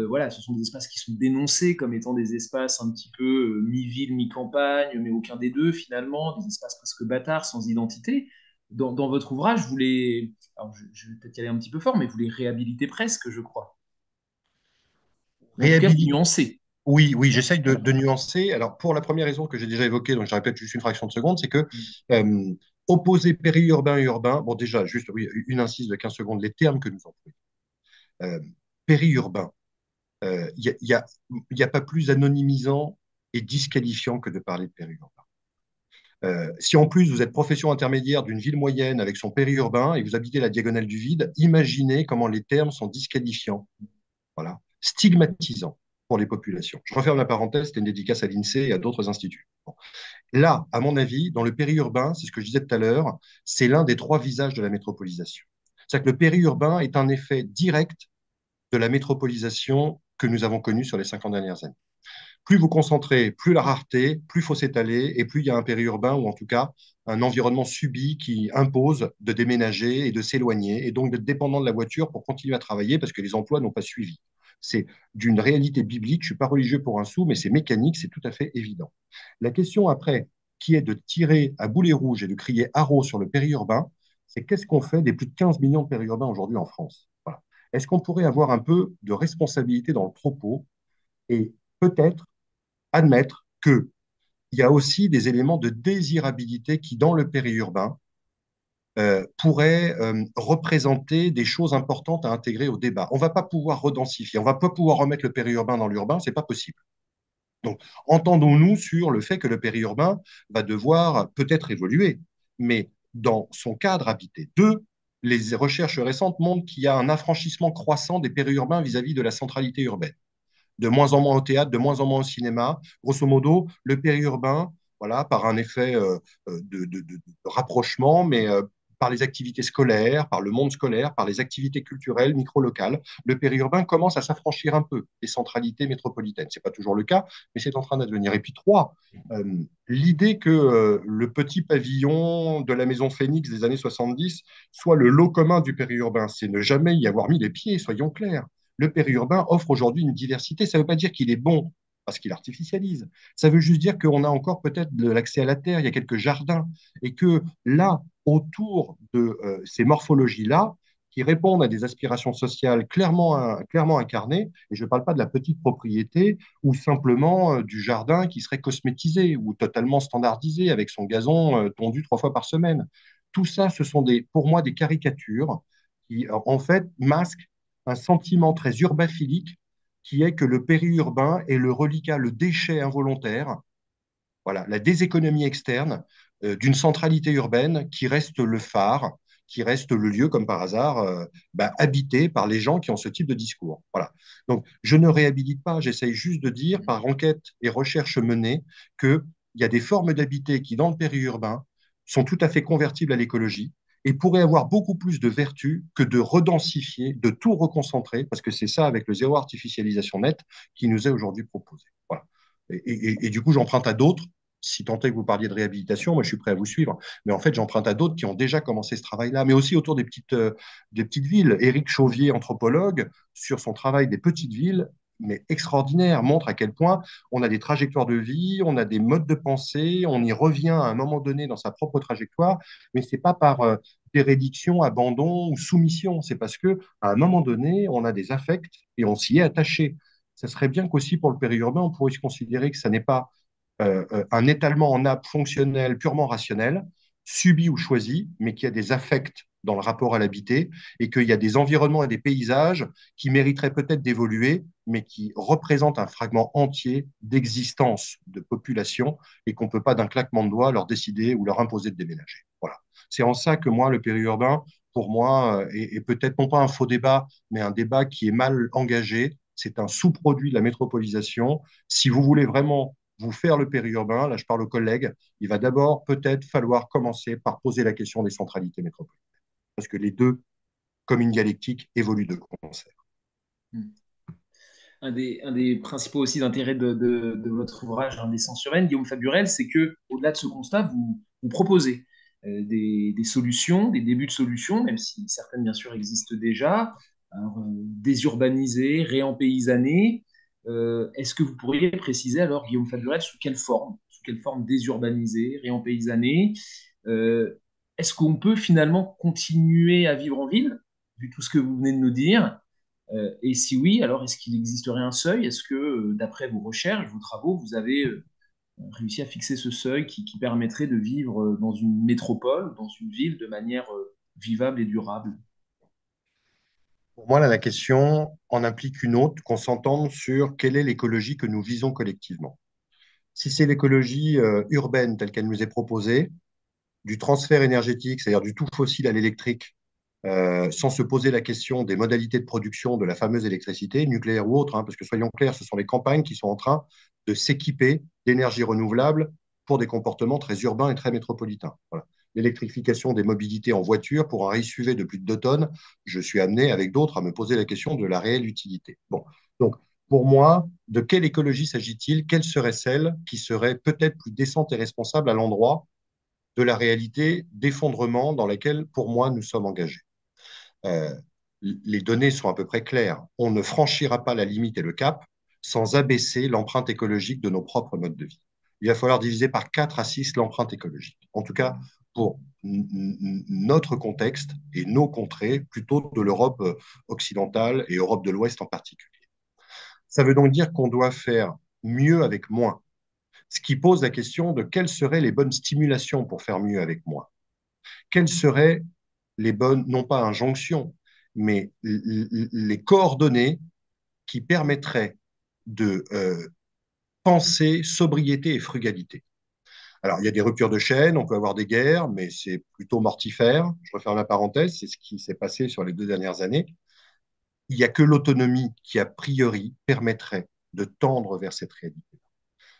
voilà, ce sont des espaces qui sont dénoncés comme étant des espaces un petit peu mi-ville, mi-campagne, mais aucun des deux finalement, des espaces presque bâtards, sans identité. Dans votre ouvrage, vous les, alors je vais peut-être y aller un petit peu fort, mais vous les réhabilitez presque, je crois. Ou en tout cas, vous Réhabiliter. nuancez. Oui, oui, j'essaye de, Voilà. de nuancer. Alors, pour la première raison que j'ai déjà évoquée, donc je répète juste une fraction de seconde, c'est que euh, opposer périurbain et urbain, bon, déjà, juste oui, une incise de 15 secondes, les termes que nous employons. Euh, Périurbain, il y a pas plus anonymisant et disqualifiant que de parler de périurbain. Si en plus vous êtes profession intermédiaire d'une ville moyenne avec son périurbain et que vous habitez la diagonale du vide, imaginez comment les termes sont disqualifiants, voilà, stigmatisants pour les populations. Je referme la parenthèse, c'était une dédicace à l'INSEE et à d'autres instituts. Bon. Là, à mon avis, dans le périurbain, c'est ce que je disais tout à l'heure, c'est l'un des 3 visages de la métropolisation. C'est-à-dire que le périurbain est un effet direct de la métropolisation que nous avons connue sur les 50 dernières années. Plus vous concentrez, plus la rareté, plus il faut s'étaler, et plus il y a un périurbain, ou en tout cas un environnement subi qui impose de déménager et de s'éloigner, et donc d'être dépendant de la voiture pour continuer à travailler parce que les emplois n'ont pas suivi. C'est d'une réalité biblique, je ne suis pas religieux pour un sou, mais c'est mécanique, c'est tout à fait évident. La question après, qui est de tirer à boulet rouge et de crier haro sur le périurbain, c'est qu'est-ce qu'on fait des plus de 15 millions de périurbains aujourd'hui en France? Voilà. Est-ce qu'on pourrait avoir un peu de responsabilité dans le propos et peut-être admettre qu'il y a aussi des éléments de désirabilité qui, dans le périurbain, pourraient représenter des choses importantes à intégrer au débat. On ne va pas pouvoir redensifier, on ne va pas pouvoir remettre le périurbain dans l'urbain, ce n'est pas possible. Donc, entendons-nous sur le fait que le périurbain va devoir peut-être évoluer, mais dans son cadre habité. Deux, les recherches récentes montrent qu'il y a un affranchissement croissant des périurbains vis-à-vis de la centralité urbaine. De moins en moins au théâtre, de moins en moins au cinéma. Grosso modo, le périurbain, voilà, par un effet de rapprochement, mais par les activités scolaires, par le monde scolaire, par les activités culturelles, micro-locales, le périurbain commence à s'affranchir un peu des centralités métropolitaines. Ce n'est pas toujours le cas, mais c'est en train d'advenir. Et puis trois, euh, l'idée que le petit pavillon de la maison Phoenix des années 70 soit le lot commun du périurbain, c'est ne jamais y avoir mis les pieds, soyons clairs. Le périurbain offre aujourd'hui une diversité. Ça ne veut pas dire qu'il est bon parce qu'il artificialise. Ça veut juste dire qu'on a encore peut-être de l'accès à la terre, il y a quelques jardins, et que là, autour de ces morphologies-là, qui répondent à des aspirations sociales clairement incarnées, et je ne parle pas de la petite propriété ou simplement du jardin qui serait cosmétisé ou totalement standardisé avec son gazon tondu 3 fois par semaine. Tout ça, ce sont pour moi des caricatures qui, en fait, masquent un sentiment très urbaphilique qui est que le périurbain est le reliquat, le déchet involontaire, voilà, la déséconomie externe d'une centralité urbaine qui reste le phare, qui reste le lieu, comme par hasard, habité par les gens qui ont ce type de discours. Voilà. Donc, je ne réhabilite pas, j'essaye juste de dire, par enquête et recherche menée, qu'il y a des formes d'habiter qui, dans le périurbain, sont tout à fait convertibles à l'écologie et pourraient avoir beaucoup plus de vertu que de redensifier, de tout reconcentrer, parce que c'est ça, avec le zéro artificialisation net, qui nous est aujourd'hui proposé. Voilà. Et du coup, j'emprunte à d'autres. Si tant est que vous parliez de réhabilitation, moi je suis prêt à vous suivre. Mais en fait, j'emprunte à d'autres qui ont déjà commencé ce travail-là, mais aussi autour des petites villes. Éric Chauvier, anthropologue, sur son travail des petites villes, mais extraordinaire, montre à quel point on a des trajectoires de vie, on a des modes de pensée, on y revient à un moment donné dans sa propre trajectoire, mais ce n'est pas par dérédiction, abandon ou soumission, c'est parce que à un moment donné, on a des affects et on s'y est attaché. Ça serait bien qu'aussi pour le périurbain, on pourrait se considérer que ça n'est pas un étalement en nappe fonctionnel, purement rationnel, subi ou choisi, mais qu'il y a des affects dans le rapport à l'habité et qu'il y a des environnements et des paysages qui mériteraient peut-être d'évoluer, mais qui représentent un fragment entier d'existence de population et qu'on ne peut pas d'un claquement de doigts leur décider ou leur imposer de déménager. Voilà. C'est en ça que moi, le périurbain, pour moi, est peut-être non pas un faux débat, mais un débat qui est mal engagé. C'est un sous-produit de la métropolisation. Si vous voulez vraiment vous faire le périurbain, là je parle aux collègues, il va d'abord peut-être falloir commencer par poser la question des centralités métropolitaines. Parce que les deux, comme une dialectique, évoluent de concert. Un des principaux aussi d'intérêt de votre ouvrage, Un descent sur N, Guillaume Faburel, c'est que au-delà de ce constat, vous proposez des solutions, des débuts de solutions, même si certaines bien sûr existent déjà. Alors, désurbaniser, réempaysanner. Est-ce que vous pourriez préciser alors, Guillaume Faburel, sous quelle forme désurbaniser, réempaysanner? Est-ce qu'on peut finalement continuer à vivre en ville, vu tout ce que vous venez de nous dire? Et si oui, alors est-ce qu'il existerait un seuil? Est-ce que, d'après vos recherches, vos travaux, vous avez réussi à fixer ce seuil qui permettrait de vivre dans une métropole, dans une ville, de manière vivable et durable? Pour moi, là, la question en implique une autre, qu'on s'entende sur quelle est l'écologie que nous visons collectivement. Si c'est l'écologie urbaine telle qu'elle nous est proposée, du transfert énergétique, c'est-à-dire du tout fossile à l'électrique, sans se poser la question des modalités de production de la fameuse électricité, nucléaire ou autre, hein, parce que soyons clairs, ce sont les campagnes qui sont en train de s'équiper d'énergie renouvelable pour des comportements très urbains et très métropolitains. Voilà. L'électrification des mobilités en voiture pour un SUV de plus de 2 tonnes, je suis amené avec d'autres à me poser la question de la réelle utilité. Bon, donc pour moi, de quelle écologie s'agit-il? Quelle serait celle qui serait peut-être plus décente et responsable à l'endroit de la réalité d'effondrement dans laquelle, pour moi, nous sommes engagés? euh, les données sont à peu près claires. On ne franchira pas la limite et le cap sans abaisser l'empreinte écologique de nos propres modes de vie. Il va falloir diviser par 4 à 6 l'empreinte écologique. En tout cas, pour notre contexte et nos contrées, plutôt de l'Europe occidentale et Europe de l'Ouest en particulier. Ça veut donc dire qu'on doit faire mieux avec moins, ce qui pose la question de quelles seraient les bonnes stimulations pour faire mieux avec moins. Quelles seraient les bonnes, non pas injonctions, mais les coordonnées qui permettraient de penser sobriété et frugalité. Alors, il y a des ruptures de chaîne, on peut avoir des guerres, mais c'est plutôt mortifère. Je referme la parenthèse, c'est ce qui s'est passé sur les 2 dernières années. Il n'y a que l'autonomie qui, a priori, permettrait de tendre vers cette réalité.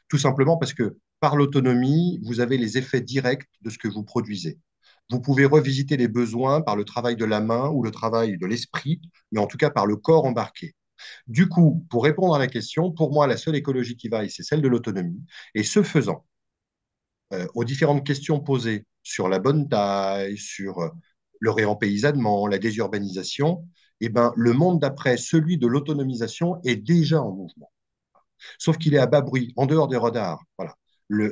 Tout simplement parce que par l'autonomie, vous avez les effets directs de ce que vous produisez. Vous pouvez revisiter les besoins par le travail de la main ou le travail de l'esprit, mais en tout cas par le corps embarqué. Du coup, pour répondre à la question, pour moi, la seule écologie qui vaille, c'est celle de l'autonomie. Et ce faisant, aux différentes questions posées sur la bonne taille, sur le réempaysanement, la désurbanisation, eh ben, le monde d'après, celui de l'autonomisation, est déjà en mouvement. Sauf qu'il est à bas bruit, en dehors des radars. Voilà.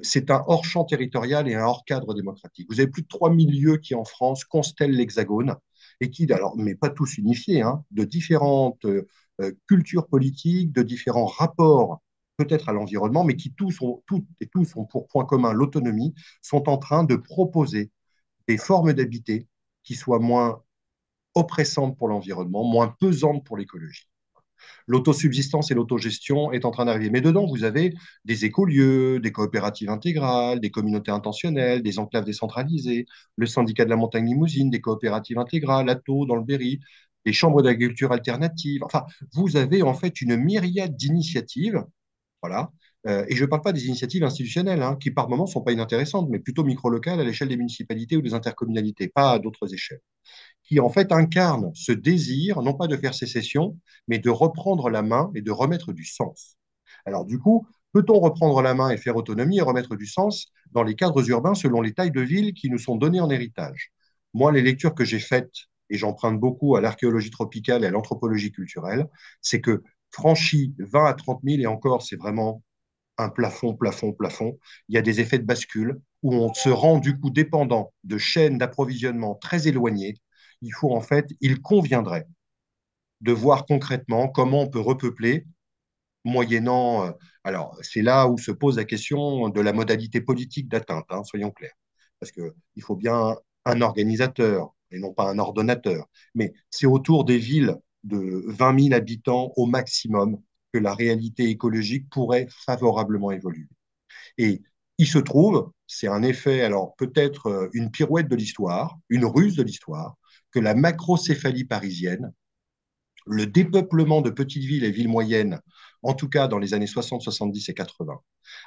C'est un hors-champ territorial et un hors-cadre démocratique. Vous avez plus de 3000 lieux qui, en France, constellent l'Hexagone et qui, alors, mais pas tous unifiés, hein, de différentes cultures politiques, de différents rapports peut-être à l'environnement, mais qui toutes et tous ont pour point commun l'autonomie, sont en train de proposer des formes d'habiter qui soient moins oppressantes pour l'environnement, moins pesantes pour l'écologie. L'autosubsistance et l'autogestion est en train d'arriver. Mais dedans, vous avez des écolieux, des coopératives intégrales, des communautés intentionnelles, des enclaves décentralisées, le syndicat de la montagne limousine, des coopératives intégrales, Atto dans le Berry, des chambres d'agriculture alternatives. Enfin, vous avez en fait une myriade d'initiatives, voilà. Et je ne parle pas des initiatives institutionnelles, hein, qui par moments ne sont pas inintéressantes, mais plutôt micro-locales à l'échelle des municipalités ou des intercommunalités, pas à d'autres échelles, qui en fait incarne ce désir, non pas de faire sécession, mais de reprendre la main et de remettre du sens. Alors du coup, peut-on reprendre la main et faire autonomie et remettre du sens dans les cadres urbains selon les tailles de villes qui nous sont données en héritage? Moi, les lectures que j'ai faites, et j'emprunte beaucoup à l'archéologie tropicale et à l'anthropologie culturelle, c'est que franchi 20 à 30 000, et encore, c'est vraiment un plafond, plafond, plafond, il y a des effets de bascule où on se rend du coup dépendant de chaînes d'approvisionnement très éloignées. Il conviendrait de voir concrètement comment on peut repeupler moyennant. Alors, c'est là où se pose la question de la modalité politique d'atteinte, hein, soyons clairs. Parce qu'il faut bien un organisateur et non pas un ordonnateur. Mais c'est autour des villes de 20 000 habitants au maximum que la réalité écologique pourrait favorablement évoluer. Et il se trouve, c'est un effet, alors peut-être une pirouette de l'histoire, une ruse de l'histoire, que la macrocéphalie parisienne, le dépeuplement de petites villes et villes moyennes, en tout cas dans les années 60, 70 et 80,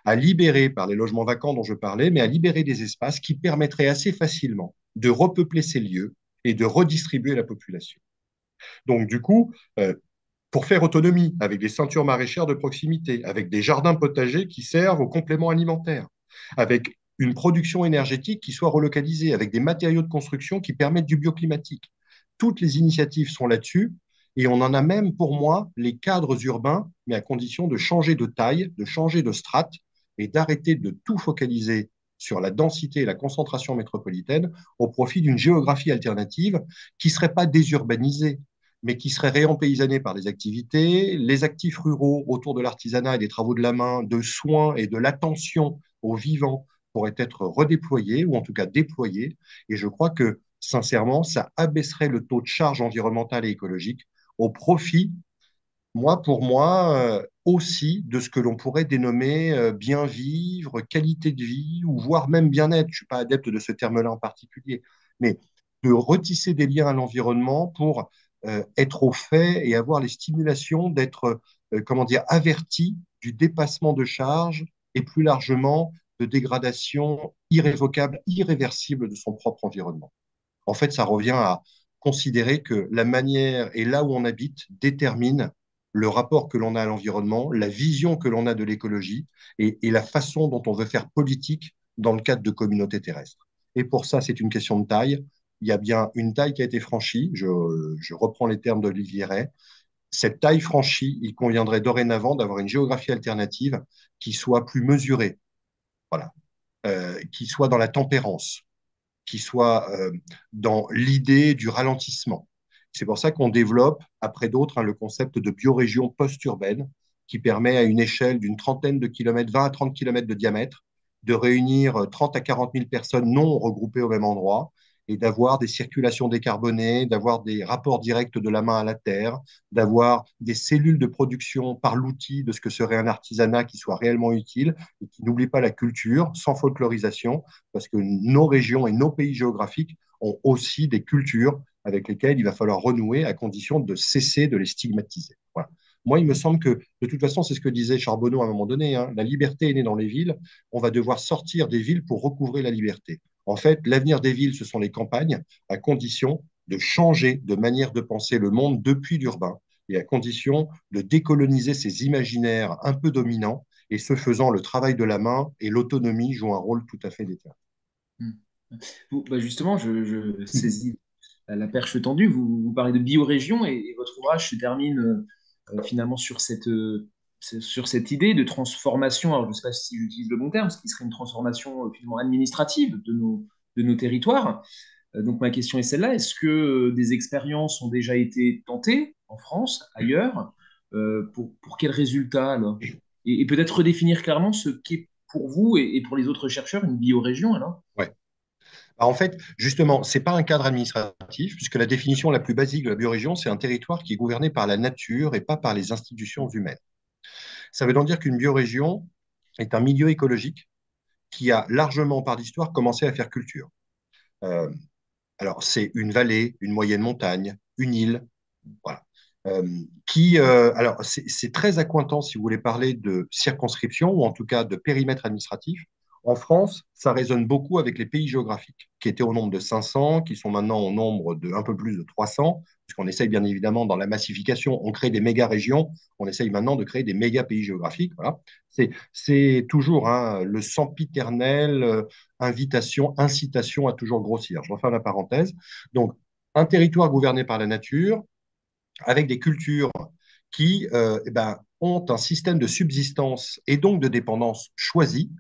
a libéré, par les logements vacants dont je parlais, mais a libéré des espaces qui permettraient assez facilement de repeupler ces lieux et de redistribuer la population. Donc, du coup, pour faire autonomie, avec des ceintures maraîchères de proximité, avec des jardins potagers qui servent aux compléments alimentaires, avec une production énergétique qui soit relocalisée, avec des matériaux de construction qui permettent du bioclimatique. Toutes les initiatives sont là-dessus et on en a même, pour moi, les cadres urbains, mais à condition de changer de taille, de changer de strate et d'arrêter de tout focaliser sur la densité et la concentration métropolitaine au profit d'une géographie alternative qui ne serait pas désurbanisée, mais qui serait réempaysanné par des activités, les actifs ruraux autour de l'artisanat et des travaux de la main, de soins et de l'attention aux vivants pourraient être redéployés ou en tout cas déployés. Et je crois que, sincèrement, ça abaisserait le taux de charge environnementale et écologique au profit, pour moi, aussi de ce que l'on pourrait dénommer bien vivre, qualité de vie, ou voire même bien-être. Je ne suis pas adepte de ce terme-là en particulier, mais de retisser des liens à l'environnement pour être au fait et avoir les stimulations d'être, comment dire, averti du dépassement de charge et plus largement de dégradation irrévocable, irréversible de son propre environnement. En fait, ça revient à considérer que la manière et là où on habite détermine le rapport que l'on a à l'environnement, la vision que l'on a de l'écologie et la façon dont on veut faire politique dans le cadre de communautés terrestres. Et pour ça, c'est une question de taille. Il y a bien une taille qui a été franchie. Je reprends les termes d'Olivier Ray. Cette taille franchie, il conviendrait dorénavant d'avoir une géographie alternative qui soit plus mesurée, voilà, qui soit dans la tempérance, qui soit dans l'idée du ralentissement. C'est pour ça qu'on développe, après d'autres, hein, le concept de biorégion post-urbaine, qui permet à une échelle d'une trentaine de kilomètres, 20 à 30 kilomètres de diamètre, de réunir 30 à 40 000 personnes non regroupées au même endroit et d'avoir des circulations décarbonées, d'avoir des rapports directs de la main à la terre, d'avoir des cellules de production par l'outil de ce que serait un artisanat qui soit réellement utile et qui n'oublie pas la culture sans folklorisation, parce que nos régions et nos pays géographiques ont aussi des cultures avec lesquelles il va falloir renouer à condition de cesser de les stigmatiser. Voilà. Moi, il me semble que, de toute façon, c'est ce que disait Charbonneau à un moment donné, hein, la liberté est née dans les villes, on va devoir sortir des villes pour recouvrer la liberté. En fait, l'avenir des villes, ce sont les campagnes, à condition de changer de manière de penser le monde depuis l'urbain, et à condition de décoloniser ces imaginaires un peu dominants, et ce faisant, le travail de la main et l'autonomie jouent un rôle tout à fait déterminant. Hmm. Bah, justement, je saisis la perche tendue. Vous parlez de biorégion et votre ouvrage se termine finalement sur cette idée de transformation. Alors, je ne sais pas si j'utilise le bon terme, ce qui serait une transformation finalement administrative de nos territoires. Donc, ma question est celle-là. Est-ce que des expériences ont déjà été tentées en France, ailleurs? Pour quels résultats alors? Et peut-être redéfinir clairement ce qu'est pour vous et pour les autres chercheurs une biorégion alors? Ouais. En fait, justement, ce n'est pas un cadre administratif, puisque la définition la plus basique de la biorégion, c'est un territoire qui est gouverné par la nature et pas par les institutions humaines. Ça veut donc dire qu'une biorégion est un milieu écologique qui a largement, par l'histoire, commencé à faire culture. Euh, alors, c'est une vallée, une moyenne montagne, une île, voilà. Alors, c'est très accointant si vous voulez parler de circonscription ou en tout cas de périmètre administratif. En France, ça résonne beaucoup avec les pays géographiques, qui étaient au nombre de 500, qui sont maintenant au nombre de un peu plus de 300, puisqu'on essaye bien évidemment dans la massification, on crée des méga-régions, on essaye maintenant de créer des méga-pays géographiques. Voilà. C'est toujours hein, le sempiternel, invitation, incitation à toujours grossir. Je referme la parenthèse. Donc, un territoire gouverné par la nature, avec des cultures qui ont un système de subsistance et donc de dépendance choisi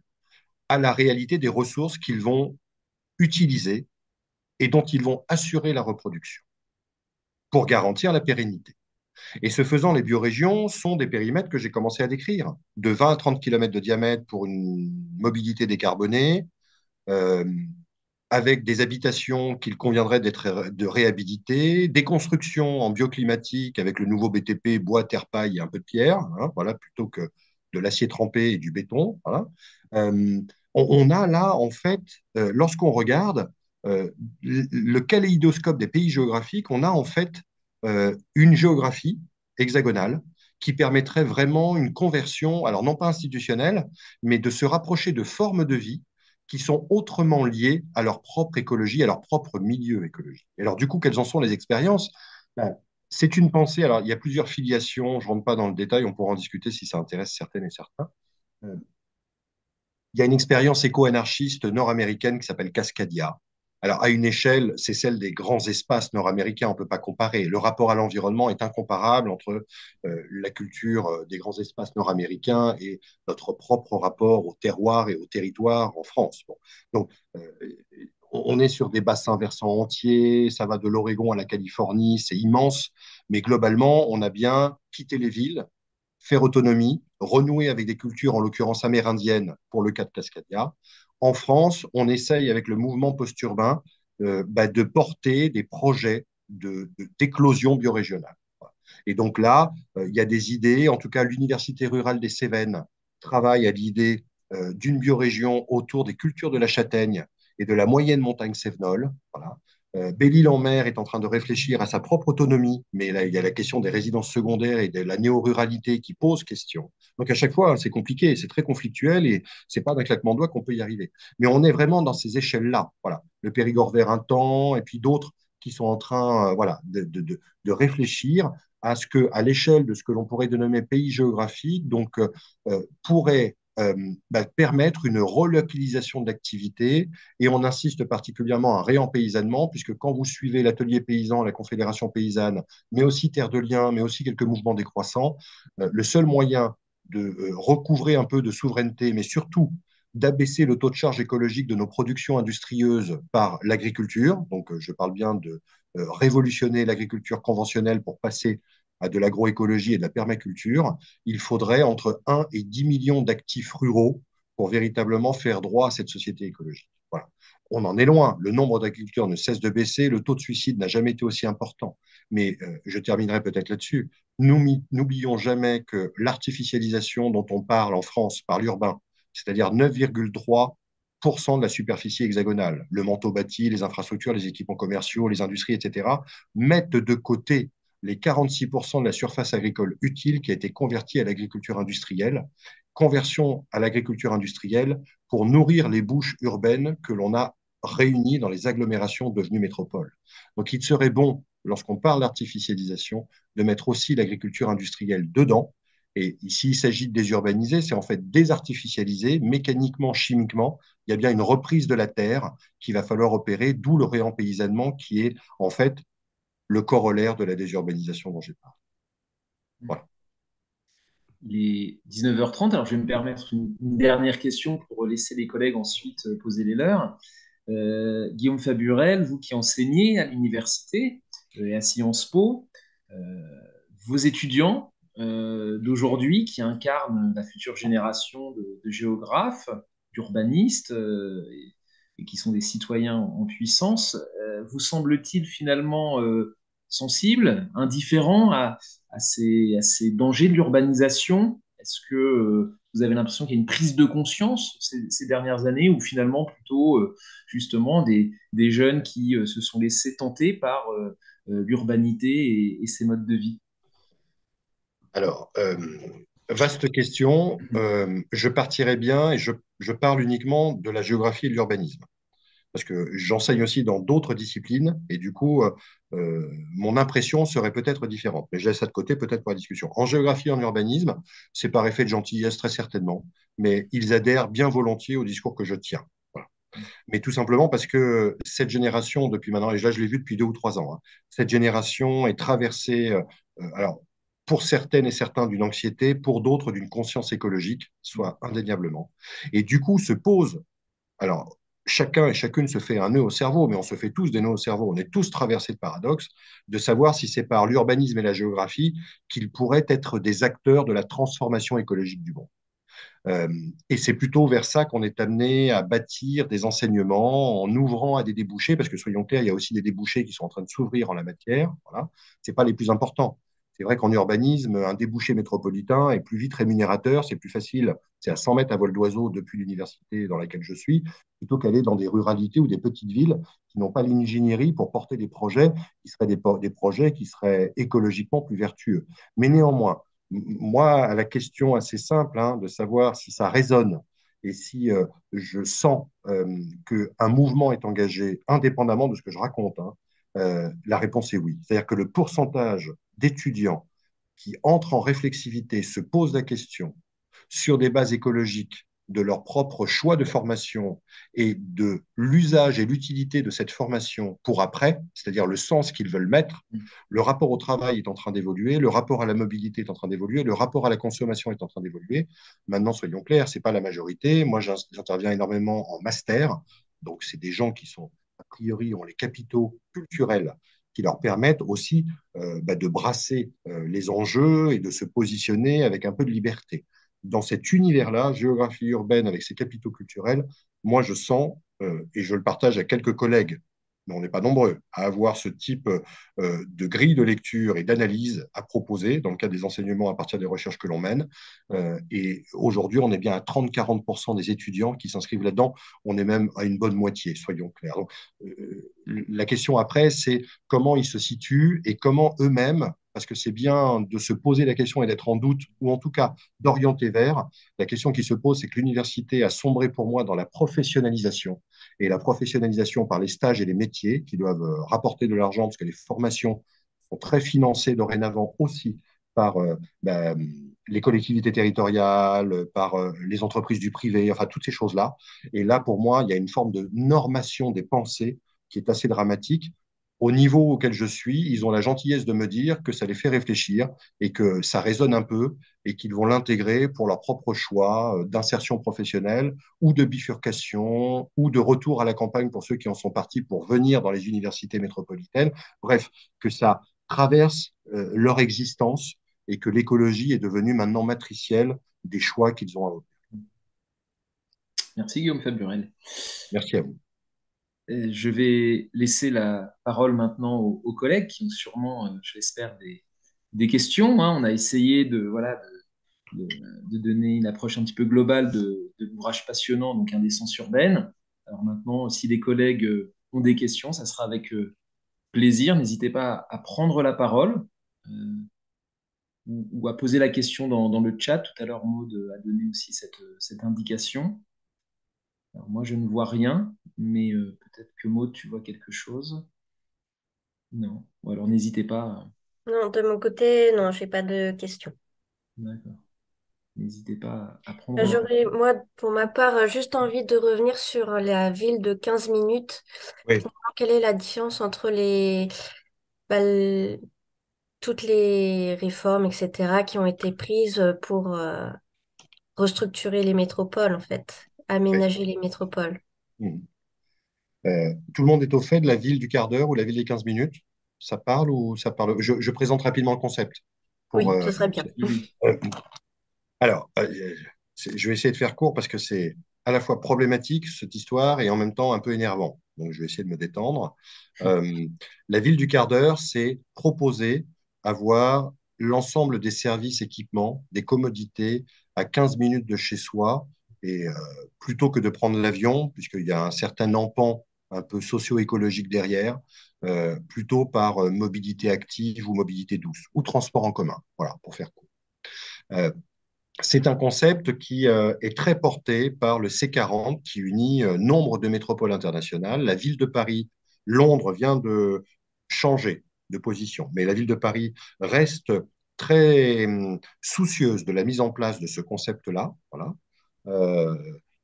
à la réalité des ressources qu'ils vont utiliser et dont ils vont assurer la reproduction pour garantir la pérennité. Et ce faisant, les biorégions sont des périmètres que j'ai commencé à décrire, de 20 à 30 km de diamètre pour une mobilité décarbonée, euh, avec des habitations qu'il conviendrait de réhabiliter, des constructions en bioclimatique avec le nouveau BTP, bois, terre, paille et un peu de pierre, hein, voilà, plutôt que de l'acier trempé et du béton. Voilà. Euh, on a là, en fait, lorsqu'on regarde le kaléidoscope des pays géographiques, on a en fait une géographie hexagonale qui permettrait vraiment une conversion, alors non pas institutionnelle, mais de se rapprocher de formes de vie qui sont autrement liées à leur propre écologie, à leur propre milieu écologique. Et alors, du coup, quelles en sont les expériences? Ben, c'est une pensée. Alors, il y a plusieurs filiations. Je ne rentre pas dans le détail. On pourra en discuter si ça intéresse certaines et certains. Euh, il y a une expérience éco-anarchiste nord-américaine qui s'appelle Cascadia. Alors, à une échelle, c'est celle des grands espaces nord-américains, on ne peut pas comparer. Le rapport à l'environnement est incomparable entre la culture des grands espaces nord-américains et notre propre rapport au terroir et au territoire en France. Bon. Donc, on est sur des bassins versants entiers, ça va de l'Oregon à la Californie, c'est immense, mais globalement, on a bien quitté les villes, faire autonomie, renouer avec des cultures, en l'occurrence amérindiennes, pour le cas de Cascadia. En France, on essaye avec le mouvement post-urbain de porter des projets d'éclosion biorégionale. Et donc là, il y a des idées, en tout cas l'Université rurale des Cévennes travaille à l'idée d'une biorégion autour des cultures de la châtaigne et de la moyenne montagne cévenole. Voilà. Belle-Île-en-Mer est en train de réfléchir à sa propre autonomie, mais là, il y a la question des résidences secondaires et de la néo-ruralité qui pose question. Donc à chaque fois, hein, c'est compliqué, c'est très conflictuel et c'est pas d'un claquement de doigts qu'on peut y arriver. Mais on est vraiment dans ces échelles-là. Voilà. Le Périgord vert un temps et puis d'autres qui sont en train voilà, de réfléchir à ce que, à l'échelle de ce que l'on pourrait dénommer pays géographique, donc pourrait permettre une relocalisation d'activités et on insiste particulièrement à un réempaysannement, puisque quand vous suivez l'atelier paysan, la Confédération paysanne, mais aussi Terre de Liens, mais aussi quelques mouvements décroissants, le seul moyen de recouvrer un peu de souveraineté, mais surtout d'abaisser le taux de charge écologique de nos productions industrieuses par l'agriculture, donc je parle bien de révolutionner l'agriculture conventionnelle pour passer à de l'agroécologie et de la permaculture, il faudrait entre 1 et 10 millions d'actifs ruraux pour véritablement faire droit à cette société écologique. Voilà. On en est loin. Le nombre d'agriculteurs ne cesse de baisser. Le taux de suicide n'a jamais été aussi important. Mais je terminerai peut-être là-dessus. N'oublions jamais que l'artificialisation dont on parle en France par l'urbain, c'est-à-dire 9,3% de la superficie hexagonale, le manteau bâti, les infrastructures, les équipements commerciaux, les industries, etc., mettent de côté les 46% de la surface agricole utile qui a été convertie à l'agriculture industrielle. Conversion à l'agriculture industrielle pour nourrir les bouches urbaines que l'on a réunies dans les agglomérations devenues métropoles. Donc il serait bon, lorsqu'on parle d'artificialisation, de mettre aussi l'agriculture industrielle dedans. Et ici, il s'agit de désurbaniser, c'est en fait désartificialiser mécaniquement, chimiquement. Il y a bien une reprise de la terre qu'il va falloir opérer, d'où le réempaysanement qui est en fait le corollaire de la désurbanisation dont j'ai parlé. Voilà. Il est 19h30, alors je vais me permettre une dernière question pour laisser les collègues ensuite poser les leurs. Guillaume Faburel, vous qui enseignez à l'université et à Sciences Po, euh, vos étudiants d'aujourd'hui qui incarnent la future génération de géographes, d'urbanistes et qui sont des citoyens en puissance, vous semble-t-il finalement sensibles, indifférents à ces dangers de l'urbanisation? Est-ce que vous avez l'impression qu'il y a une prise de conscience ces dernières années ou finalement plutôt justement des jeunes qui se sont laissés tenter par l'urbanité et ses modes de vie? Alors, vaste question. Je partirai bien et je parle uniquement de la géographie et de l'urbanisme. Parce que j'enseigne aussi dans d'autres disciplines et du coup, mon impression serait peut-être différente. Mais je laisse ça de côté peut-être pour la discussion. En géographie et en urbanisme, c'est par effet de gentillesse très certainement, mais ils adhèrent bien volontiers au discours que je tiens. Voilà. Mais tout simplement parce que cette génération, depuis maintenant, et là je l'ai vu depuis 2 ou 3 ans, hein, cette génération est traversée, alors pour certaines et certains d'une anxiété, pour d'autres d'une conscience écologique, soit indéniablement. Et du coup se pose, alors chacun et chacune se fait un nœud au cerveau, mais on se fait tous des nœuds au cerveau, on est tous traversés de paradoxes, de savoir si c'est par l'urbanisme et la géographie qu'ils pourraient être des acteurs de la transformation écologique du monde. Euh, et c'est plutôt vers ça qu'on est amené à bâtir des enseignements en ouvrant à des débouchés, parce que soyons clairs, il y a aussi des débouchés qui sont en train de s'ouvrir en la matière. Voilà. Ce n'est pas les plus importants. C'est vrai qu'en urbanisme, un débouché métropolitain est plus vite rémunérateur, c'est plus facile, c'est à 100 mètres à vol d'oiseau depuis l'université dans laquelle je suis, plutôt qu'aller dans des ruralités ou des petites villes qui n'ont pas l'ingénierie pour porter des projets qui seraient des projets qui seraient écologiquement plus vertueux. Mais néanmoins, moi, à la question assez simple hein, de savoir si ça résonne et si je sens qu'un mouvement est engagé indépendamment de ce que je raconte, hein, la réponse est oui. C'est-à-dire que le pourcentage d'étudiants qui entrent en réflexivité, se posent la question sur des bases écologiques de leur propre choix de formation et de l'usage et l'utilité de cette formation pour après, c'est-à-dire le sens qu'ils veulent mettre, le rapport au travail est en train d'évoluer, le rapport à la mobilité est en train d'évoluer, le rapport à la consommation est en train d'évoluer. Maintenant, soyons clairs, ce n'est pas la majorité. Moi, j'interviens énormément en master, donc c'est des gens qui sont, a priori, ont les capitaux culturels qui leur permettent aussi de brasser les enjeux et de se positionner avec un peu de liberté. Dans cet univers-là, géographie urbaine avec ses capitaux culturels, moi je sens, et je le partage à quelques collègues, mais on n'est pas nombreux, à avoir ce type de grille de lecture et d'analyse à proposer dans le cadre des enseignements à partir des recherches que l'on mène. Et aujourd'hui, on est bien à 30-40% des étudiants qui s'inscrivent là-dedans. On est même à une bonne moitié, soyons clairs. Donc, la question après, c'est comment ils se situent et comment eux-mêmes, parce que c'est bien de se poser la question et d'être en doute, ou en tout cas d'orienter vers. La question qui se pose, c'est que l'université a sombré pour moi dans la professionnalisation. Et la professionnalisation par les stages et les métiers qui doivent rapporter de l'argent, parce que les formations sont très financées dorénavant aussi par les collectivités territoriales, par les entreprises du privé, enfin toutes ces choses-là. Et là, pour moi, il y a une forme de normation des pensées qui est assez dramatique. Au niveau auquel je suis, ils ont la gentillesse de me dire que ça les fait réfléchir et que ça résonne un peu et qu'ils vont l'intégrer pour leur propre choix d'insertion professionnelle ou de bifurcation ou de retour à la campagne pour ceux qui en sont partis pour venir dans les universités métropolitaines. Bref, que ça traverse leur existence et que l'écologie est devenue maintenant matricielle des choix qu'ils ont à opérer. Merci Guillaume Faburel. Merci à vous. Je vais laisser la parole maintenant aux collègues qui ont sûrement, je l'espère, des questions, hein. On a essayé voilà, de donner une approche un petit peu globale de l'ouvrage passionnant, donc Indécence urbaine. Alors maintenant, si les collègues ont des questions, ça sera avec plaisir. N'hésitez pas à prendre la parole euh, ou à poser la question dans le chat. Tout à l'heure, Maud a donné aussi cette indication. Alors moi, je ne vois rien, mais peut-être que Maud, tu vois quelque chose. Non. Ou alors n'hésitez pas. Non, de mon côté, non, j'ai pas de questions. D'accord. N'hésitez pas à prendre la J'aurais, parole. moi, pour ma part, juste envie de revenir sur la ville de 15 minutes. Oui, Finalement, quelle est la différence entre bah, toutes les réformes, etc., qui ont été prises pour restructurer les métropoles, en fait, oui. aménager les métropoles? Mhm. Tout le monde est au fait de la ville du quart d'heure ou la ville des 15 minutes? Ça parle ou ça parle? Je présente rapidement le concept. Pour, Oui, ce serait bien. Oui, oui. euh, alors, je vais essayer de faire court parce que c'est à la fois problématique, cette histoire, et en même temps un peu énervant. Donc, je vais essayer de me détendre. Euh, la ville du quart d'heure, c'est proposer avoir l'ensemble des services, équipements, des commodités à 15 minutes de chez soi. Et plutôt que de prendre l'avion, puisqu'il y a un certain empan un peu socio-écologique derrière, plutôt par mobilité active ou mobilité douce, ou transport en commun. Voilà, pour faire court. Euh, c'est un concept qui est très porté par le C40, qui unit nombre de métropoles internationales. La ville de Paris, Londres vient de changer de position, mais la ville de Paris reste très soucieuse de la mise en place de ce concept-là, voilà, euh,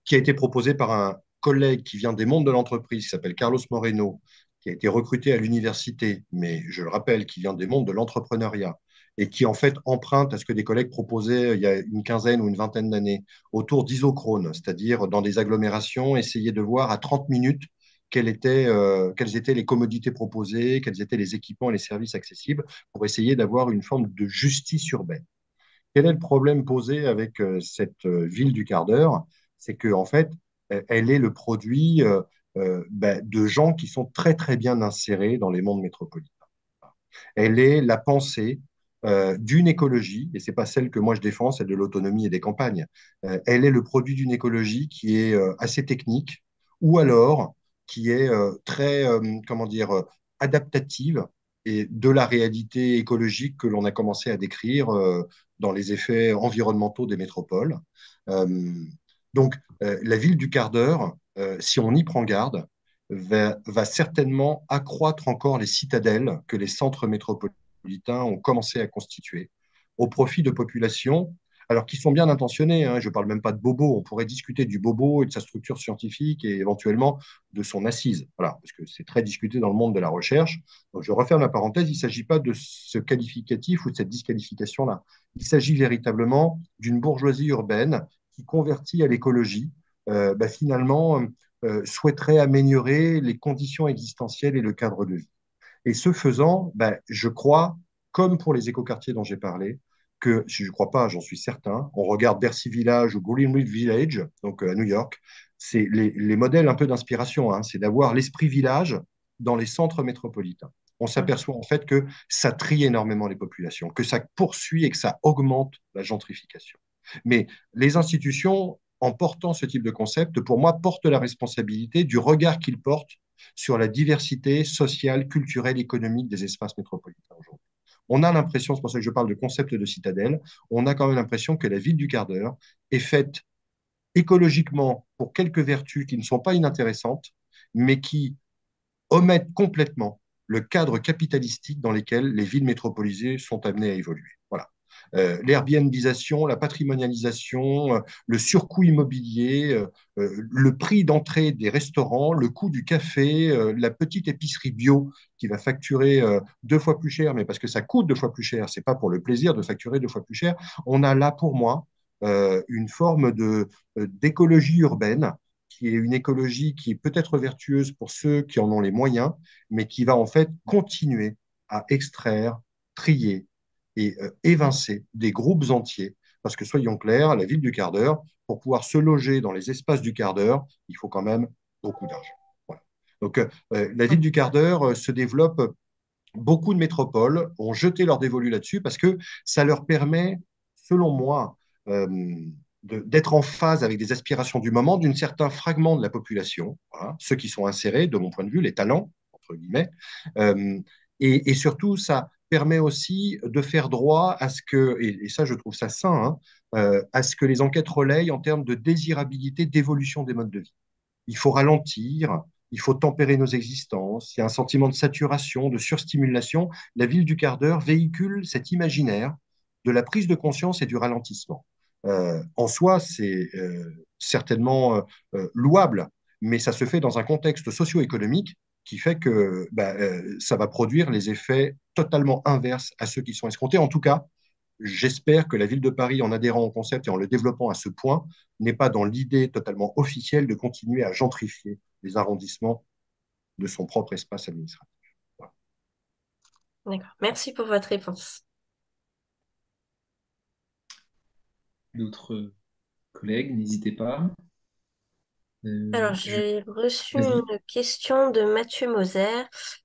qui a été proposé par un collègue qui vient des mondes de l'entreprise, qui s'appelle Carlos Moreno, qui a été recruté à l'université, mais je le rappelle, qui vient des mondes de l'entrepreneuriat et qui en fait emprunte à ce que des collègues proposaient il y a une quinzaine ou une vingtaine d'années autour d'isochrone, c'est-à-dire dans des agglomérations, essayer de voir à 30 minutes quelles étaient les commodités proposées, quels étaient les équipements et les services accessibles pour essayer d'avoir une forme de justice urbaine. Quel est le problème posé avec cette ville du quart d'heure? C'est qu'en fait, elle est le produit de gens qui sont très très bien insérés dans les mondes métropolitains. Elle est la pensée d'une écologie, et c'est pas celle que moi je défends, celle de l'autonomie et des campagnes. Elle est le produit d'une écologie qui est assez technique, ou alors qui est très, comment dire, adaptative et de la réalité écologique que l'on a commencé à décrire dans les effets environnementaux des métropoles. Euh, la ville du quart d'heure, si on y prend garde, va certainement accroître encore les citadelles que les centres métropolitains ont commencé à constituer au profit de populations, alors qui sont bien intentionnées, hein, je ne parle même pas de bobo, on pourrait discuter du bobo et de sa structure scientifique et éventuellement de son assise, voilà, parce que c'est très discuté dans le monde de la recherche. Donc, je referme la parenthèse, il ne s'agit pas de ce qualificatif ou de cette disqualification-là. Il s'agit véritablement d'une bourgeoisie urbaine qui convertit à l'écologie, finalement, souhaiterait améliorer les conditions existentielles et le cadre de vie. Et ce faisant, je crois, comme pour les écoquartiers dont j'ai parlé, que, si je ne crois pas, j'en suis certain, on regarde Bercy Village ou Greenwich Village, donc à New York, c'est les modèles un peu d'inspiration, hein, c'est d'avoir l'esprit village dans les centres métropolitains. On s'aperçoit en fait que ça trie énormément les populations, que ça poursuit et que ça augmente la gentrification. Mais les institutions, en portant ce type de concept, pour moi, portent la responsabilité du regard qu'ils portent sur la diversité sociale, culturelle, économique des espaces métropolitains aujourd'hui. On a l'impression, c'est pour ça que je parle de concept de citadelle, on a quand même l'impression que la ville du quart d'heure est faite écologiquement pour quelques vertus qui ne sont pas inintéressantes, mais qui omettent complètement le cadre capitalistique dans lequel les villes métropolisées sont amenées à évoluer. Voilà. L'Airbnbisation, la patrimonialisation, le surcoût immobilier, le prix d'entrée des restaurants, le coût du café, la petite épicerie bio qui va facturer 2 fois plus cher, mais parce que ça coûte 2 fois plus cher, c'est pas pour le plaisir de facturer 2 fois plus cher. On a là pour moi une forme d'écologie urbaine qui est une écologie qui est peut-être vertueuse pour ceux qui en ont les moyens, mais qui va en fait continuer à extraire, trier et évincer des groupes entiers. Parce que soyons clairs, la ville du quart d'heure, pour pouvoir se loger dans les espaces du quart d'heure, il faut quand même beaucoup d'argent. Voilà. Donc, la ville du quart d'heure se développe. Beaucoup de métropoles ont jeté leur dévolu là-dessus parce que ça leur permet, selon moi, euh, d'être en phase avec des aspirations du moment d'un certain fragment de la population, voilà, ceux qui sont insérés, de mon point de vue, les talents, entre guillemets. Euh, et surtout, ça permet aussi de faire droit à ce que, et ça je trouve ça sain, hein, à ce que les enquêtes relayent en termes de désirabilité, d'évolution des modes de vie. Il faut ralentir, il faut tempérer nos existences, il y a un sentiment de saturation, de surstimulation. La ville du quart d'heure véhicule cet imaginaire de la prise de conscience et du ralentissement. En soi, c'est certainement louable, mais ça se fait dans un contexte socio-économique qui fait que ça va produire les effets totalement inverses à ceux qui sont escomptés. En tout cas, j'espère que la ville de Paris, en adhérant au concept et en le développant à ce point, n'est pas dans l'idée totalement officielle de continuer à gentrifier les arrondissements de son propre espace administratif. Voilà. D'accord. Merci pour votre réponse. D'autres collègues, n'hésitez pas. Alors, Je... j'ai reçu une Vas-y. question de Mathieu Moser.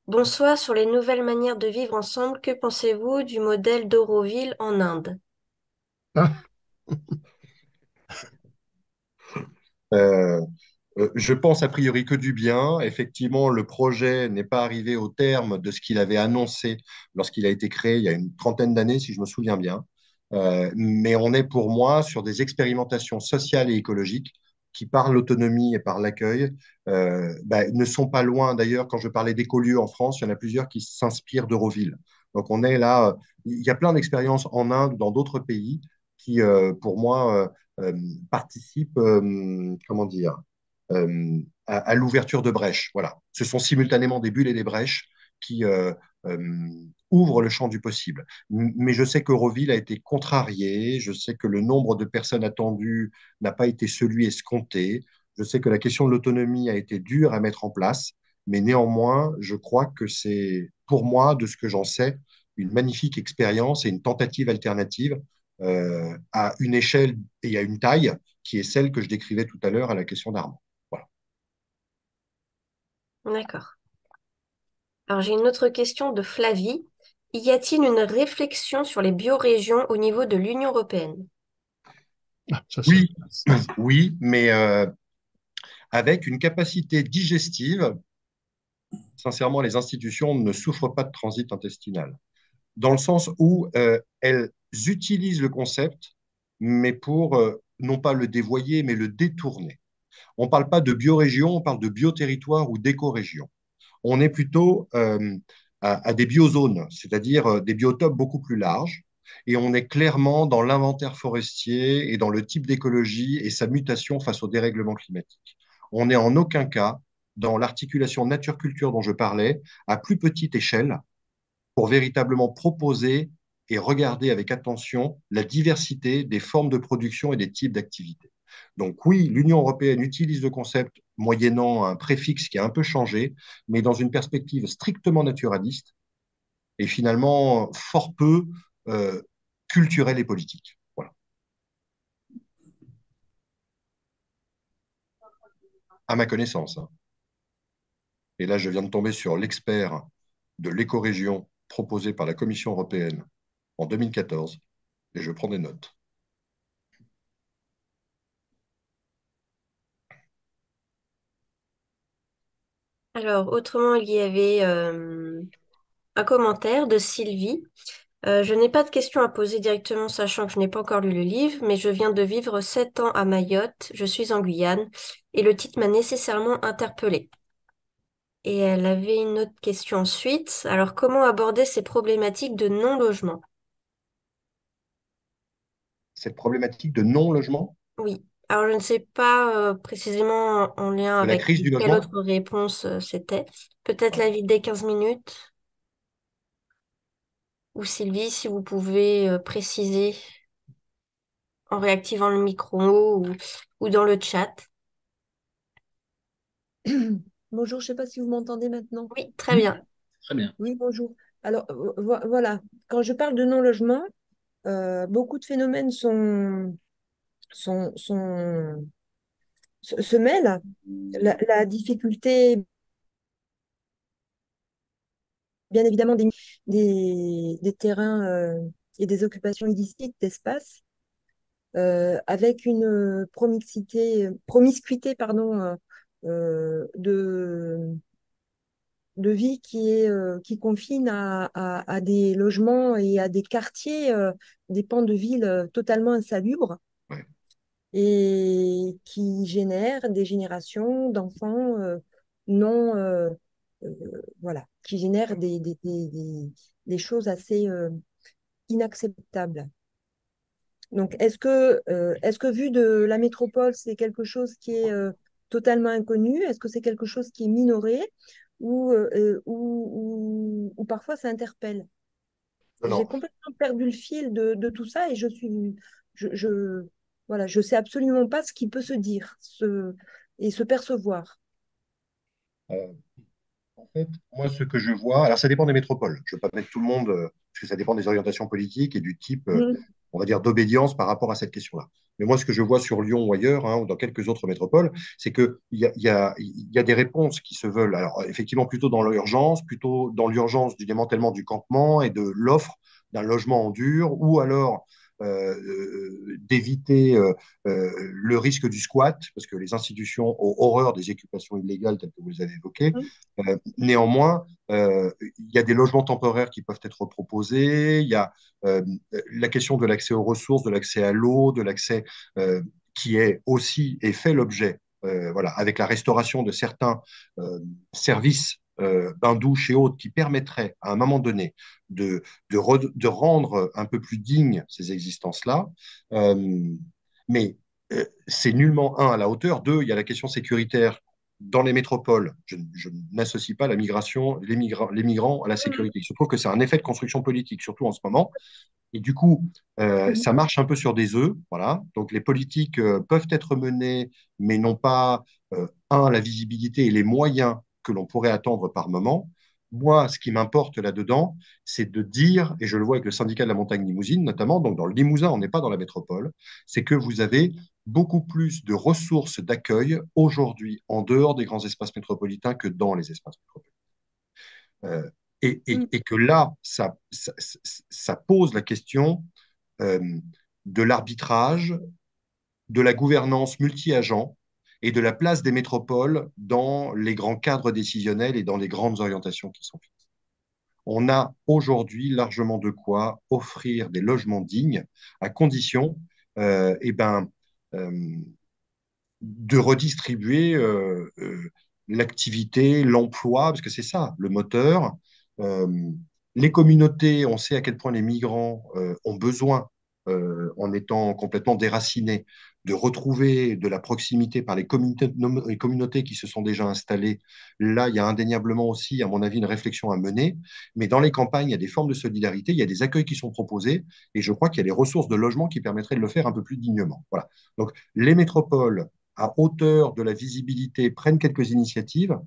Bonsoir, sur les nouvelles manières de vivre ensemble, que pensez-vous du modèle d'Auroville en Inde? Euh, je pense a priori que du bien. Effectivement, le projet n'est pas arrivé au terme de ce qu'il avait annoncé lorsqu'il a été créé il y a une trentaine d'années, si je me souviens bien. Mais on est pour moi sur des expérimentations sociales et écologiques qui, par l'autonomie et par l'accueil, ne sont pas loin. D'ailleurs, quand je parlais d'écolieux en France, il y en a plusieurs qui s'inspirent d'Euroville. Donc on est là, il y a plein d'expériences en Inde ou dans d'autres pays qui, pour moi, participent, comment dire, à l'ouverture de brèches. Voilà. Ce sont simultanément des bulles et des brèches qui ouvrent le champ du possible. Mais je sais qu'Euroville a été contrarié, je sais que le nombre de personnes attendues n'a pas été celui escompté, je sais que la question de l'autonomie a été dure à mettre en place, mais néanmoins, je crois que c'est, pour moi, de ce que j'en sais, une magnifique expérience et une tentative alternative à une échelle et à une taille qui est celle que je décrivais tout à l'heure à la question d'Armand. Voilà. D'accord. Alors, j'ai une autre question de Flavie. Y a-t-il une réflexion sur les biorégions au niveau de l'Union européenne? Ah, ça, Oui, oui, mais avec une capacité digestive, sincèrement, les institutions ne souffrent pas de transit intestinal, dans le sens où elles utilisent le concept, mais pour non pas le dévoyer, mais le détourner. On ne parle pas de biorégion, on parle de bioterritoire ou d'écorégion. On est plutôt à des biozones, c'est-à-dire des biotopes beaucoup plus larges. Et on est clairement dans l'inventaire forestier et dans le type d'écologie et sa mutation face au dérèglement climatique. On n'est en aucun cas dans l'articulation nature-culture dont je parlais, à plus petite échelle, pour véritablement proposer et regarder avec attention la diversité des formes de production et des types d'activités. Donc oui, l'Union européenne utilise le concept moyennant un préfixe qui a un peu changé, mais dans une perspective strictement naturaliste et finalement fort peu euh, culturelle et politique. Voilà. À ma connaissance, hein. Et là, je viens de tomber sur l'expert de l'écorégion proposé par la Commission européenne en 2014 et je prends des notes. Alors, autrement, il y avait un commentaire de Sylvie. Je n'ai pas de questions à poser directement, sachant que je n'ai pas encore lu le livre, mais je viens de vivre 7 ans à Mayotte, je suis en Guyane, et le titre m'a nécessairement interpellée. Et elle avait une autre question ensuite. Alors, comment aborder ces problématiques de non-logement? Cette problématique de non-logement, Oui. Alors, je ne sais pas précisément en lien de la avec crise du quelle logement, autre réponse c'était. Peut-être ouais. la vie des 15 minutes. Ou Sylvie, si vous pouvez préciser en réactivant le micro ou dans le chat. Bonjour, je ne sais pas si vous m'entendez maintenant. Oui, très Oui, bien. très bien. Oui, bonjour. Alors, voilà, quand je parle de non-logement, beaucoup de phénomènes sont, sont- se mêlent. La difficulté bien évidemment des terrains et des occupations illicites d'espace avec une promiscuité pardon, de vie qui confine à des logements et à des quartiers, des pans de ville totalement insalubres Ouais. et qui génèrent des générations d'enfants non, voilà, qui génèrent des choses assez inacceptables. Donc, est-ce que vu de la métropole, c'est quelque chose qui est totalement inconnu? Est-ce que c'est quelque chose qui est minoré ou parfois ça interpelle? Non, J'ai non. complètement perdu le fil de tout ça et voilà, je sais absolument pas ce qui peut se dire et se percevoir. Euh, En fait, moi, ce que je vois, alors ça dépend des métropoles. Je ne veux pas mettre tout le monde, parce que ça dépend des orientations politiques et du type, Mhm. on va dire, d'obédience par rapport à cette question-là. Mais moi, ce que je vois sur Lyon ou ailleurs, hein, ou dans quelques autres métropoles, c'est qu'il y a des réponses qui se veulent, alors effectivement, plutôt dans l'urgence du démantèlement du campement et de l'offre d'un logement en dur, ou alors d'éviter le risque du squat, parce que les institutions ont horreur des occupations illégales telles que vous les avez évoquées. Néanmoins, il y a des logements temporaires qui peuvent être proposés. Il y a euh, la question de l'accès aux ressources, de l'accès à l'eau, de l'accès qui est aussi et fait l'objet, voilà, avec la restauration de certains services, bains douches et autres, qui permettraient à un moment donné de rendre un peu plus dignes ces existences-là. Euh, mais c'est nullement, un, à la hauteur. Deux, il y a la question sécuritaire dans les métropoles. Je n'associe pas la migration, les migrants à la sécurité. Il se trouve que c'est un effet de construction politique, surtout en ce moment. Et du coup, ça marche un peu sur des œufs. Voilà. Donc les politiques peuvent être menées, mais n'ont pas, un, la visibilité et les moyens que l'on pourrait attendre par moment. Moi, ce qui m'importe là-dedans, c'est de dire, et je le vois avec le syndicat de la montagne limousine notamment, donc dans le Limousin, on n'est pas dans la métropole, c'est que vous avez beaucoup plus de ressources d'accueil aujourd'hui en dehors des grands espaces métropolitains que dans les espaces métropolitains. Euh, et que là, ça pose la question euh, de l'arbitrage, de la gouvernance multi-agents et de la place des métropoles dans les grands cadres décisionnels et dans les grandes orientations qui sont faites. On a aujourd'hui largement de quoi offrir des logements dignes à condition eh ben, euh, de redistribuer l'activité, l'emploi, parce que c'est ça le moteur. Euh, les communautés, on sait à quel point les migrants ont besoin, en étant complètement déracinés, de retrouver de la proximité par les communautés qui se sont déjà installées. Là, il y a indéniablement aussi, à mon avis, une réflexion à mener. Mais dans les campagnes, il y a des formes de solidarité, il y a des accueils qui sont proposés, et je crois qu'il y a des ressources de logement qui permettraient de le faire un peu plus dignement. Voilà. Donc, les métropoles à hauteur de la visibilité, prennent quelques initiatives.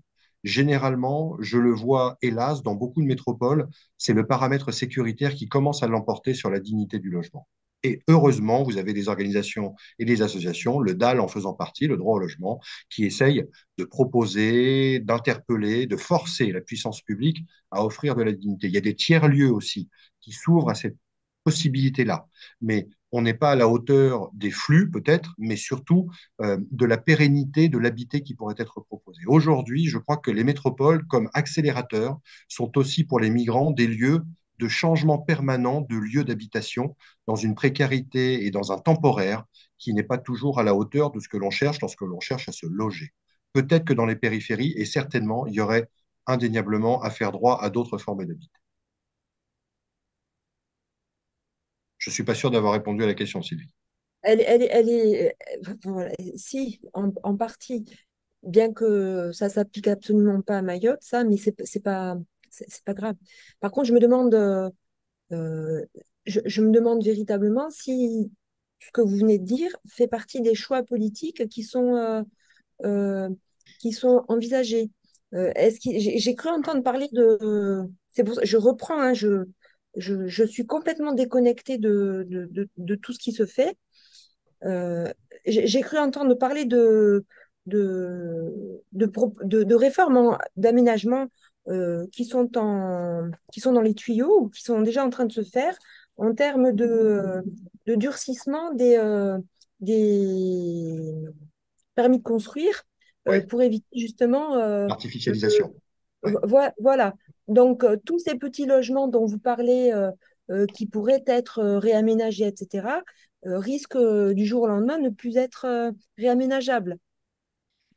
Généralement, je le vois, hélas, dans beaucoup de métropoles, c'est le paramètre sécuritaire qui commence à l'emporter sur la dignité du logement. Et heureusement, vous avez des organisations et des associations, le DAL en faisant partie, le droit au logement, qui essayent de proposer, d'interpeller, de forcer la puissance publique à offrir de la dignité. Il y a des tiers-lieux aussi qui s'ouvrent à cette possibilité-là. Mais on n'est pas à la hauteur des flux, peut-être, mais surtout de la pérennité de l'habité qui pourrait être proposé. Aujourd'hui, je crois que les métropoles, comme accélérateurs, sont aussi pour les migrants des lieux de changement permanent de lieux d'habitation dans une précarité et dans un temporaire qui n'est pas toujours à la hauteur de ce que l'on cherche lorsque l'on cherche à se loger. Peut-être que dans les périphéries, et certainement, il y aurait indéniablement à faire droit à d'autres formes d'habitat. Je ne suis pas sûr d'avoir répondu à la question, Sylvie. Elle est voilà, si, en partie, bien que ça s'applique absolument pas à Mayotte, ça, mais c'est pas grave. Par contre, euh, je me demande véritablement si ce que vous venez de dire fait partie des choix politiques euh, qui sont envisagés. J'ai cru entendre parler c'est pour ça, je reprends, hein, je suis complètement déconnectée de tout ce qui se fait. J'ai cru entendre parler de réforme d'aménagement qui sont dans les tuyaux ou qui sont déjà en train de se faire en termes de durcissement des permis de construire Oui, pour éviter justement l'artificialisation. Ouais. voilà. Donc, tous ces petits logements dont vous parlez, qui pourraient être réaménagés, etc., risquent du jour au lendemain ne plus être réaménageables.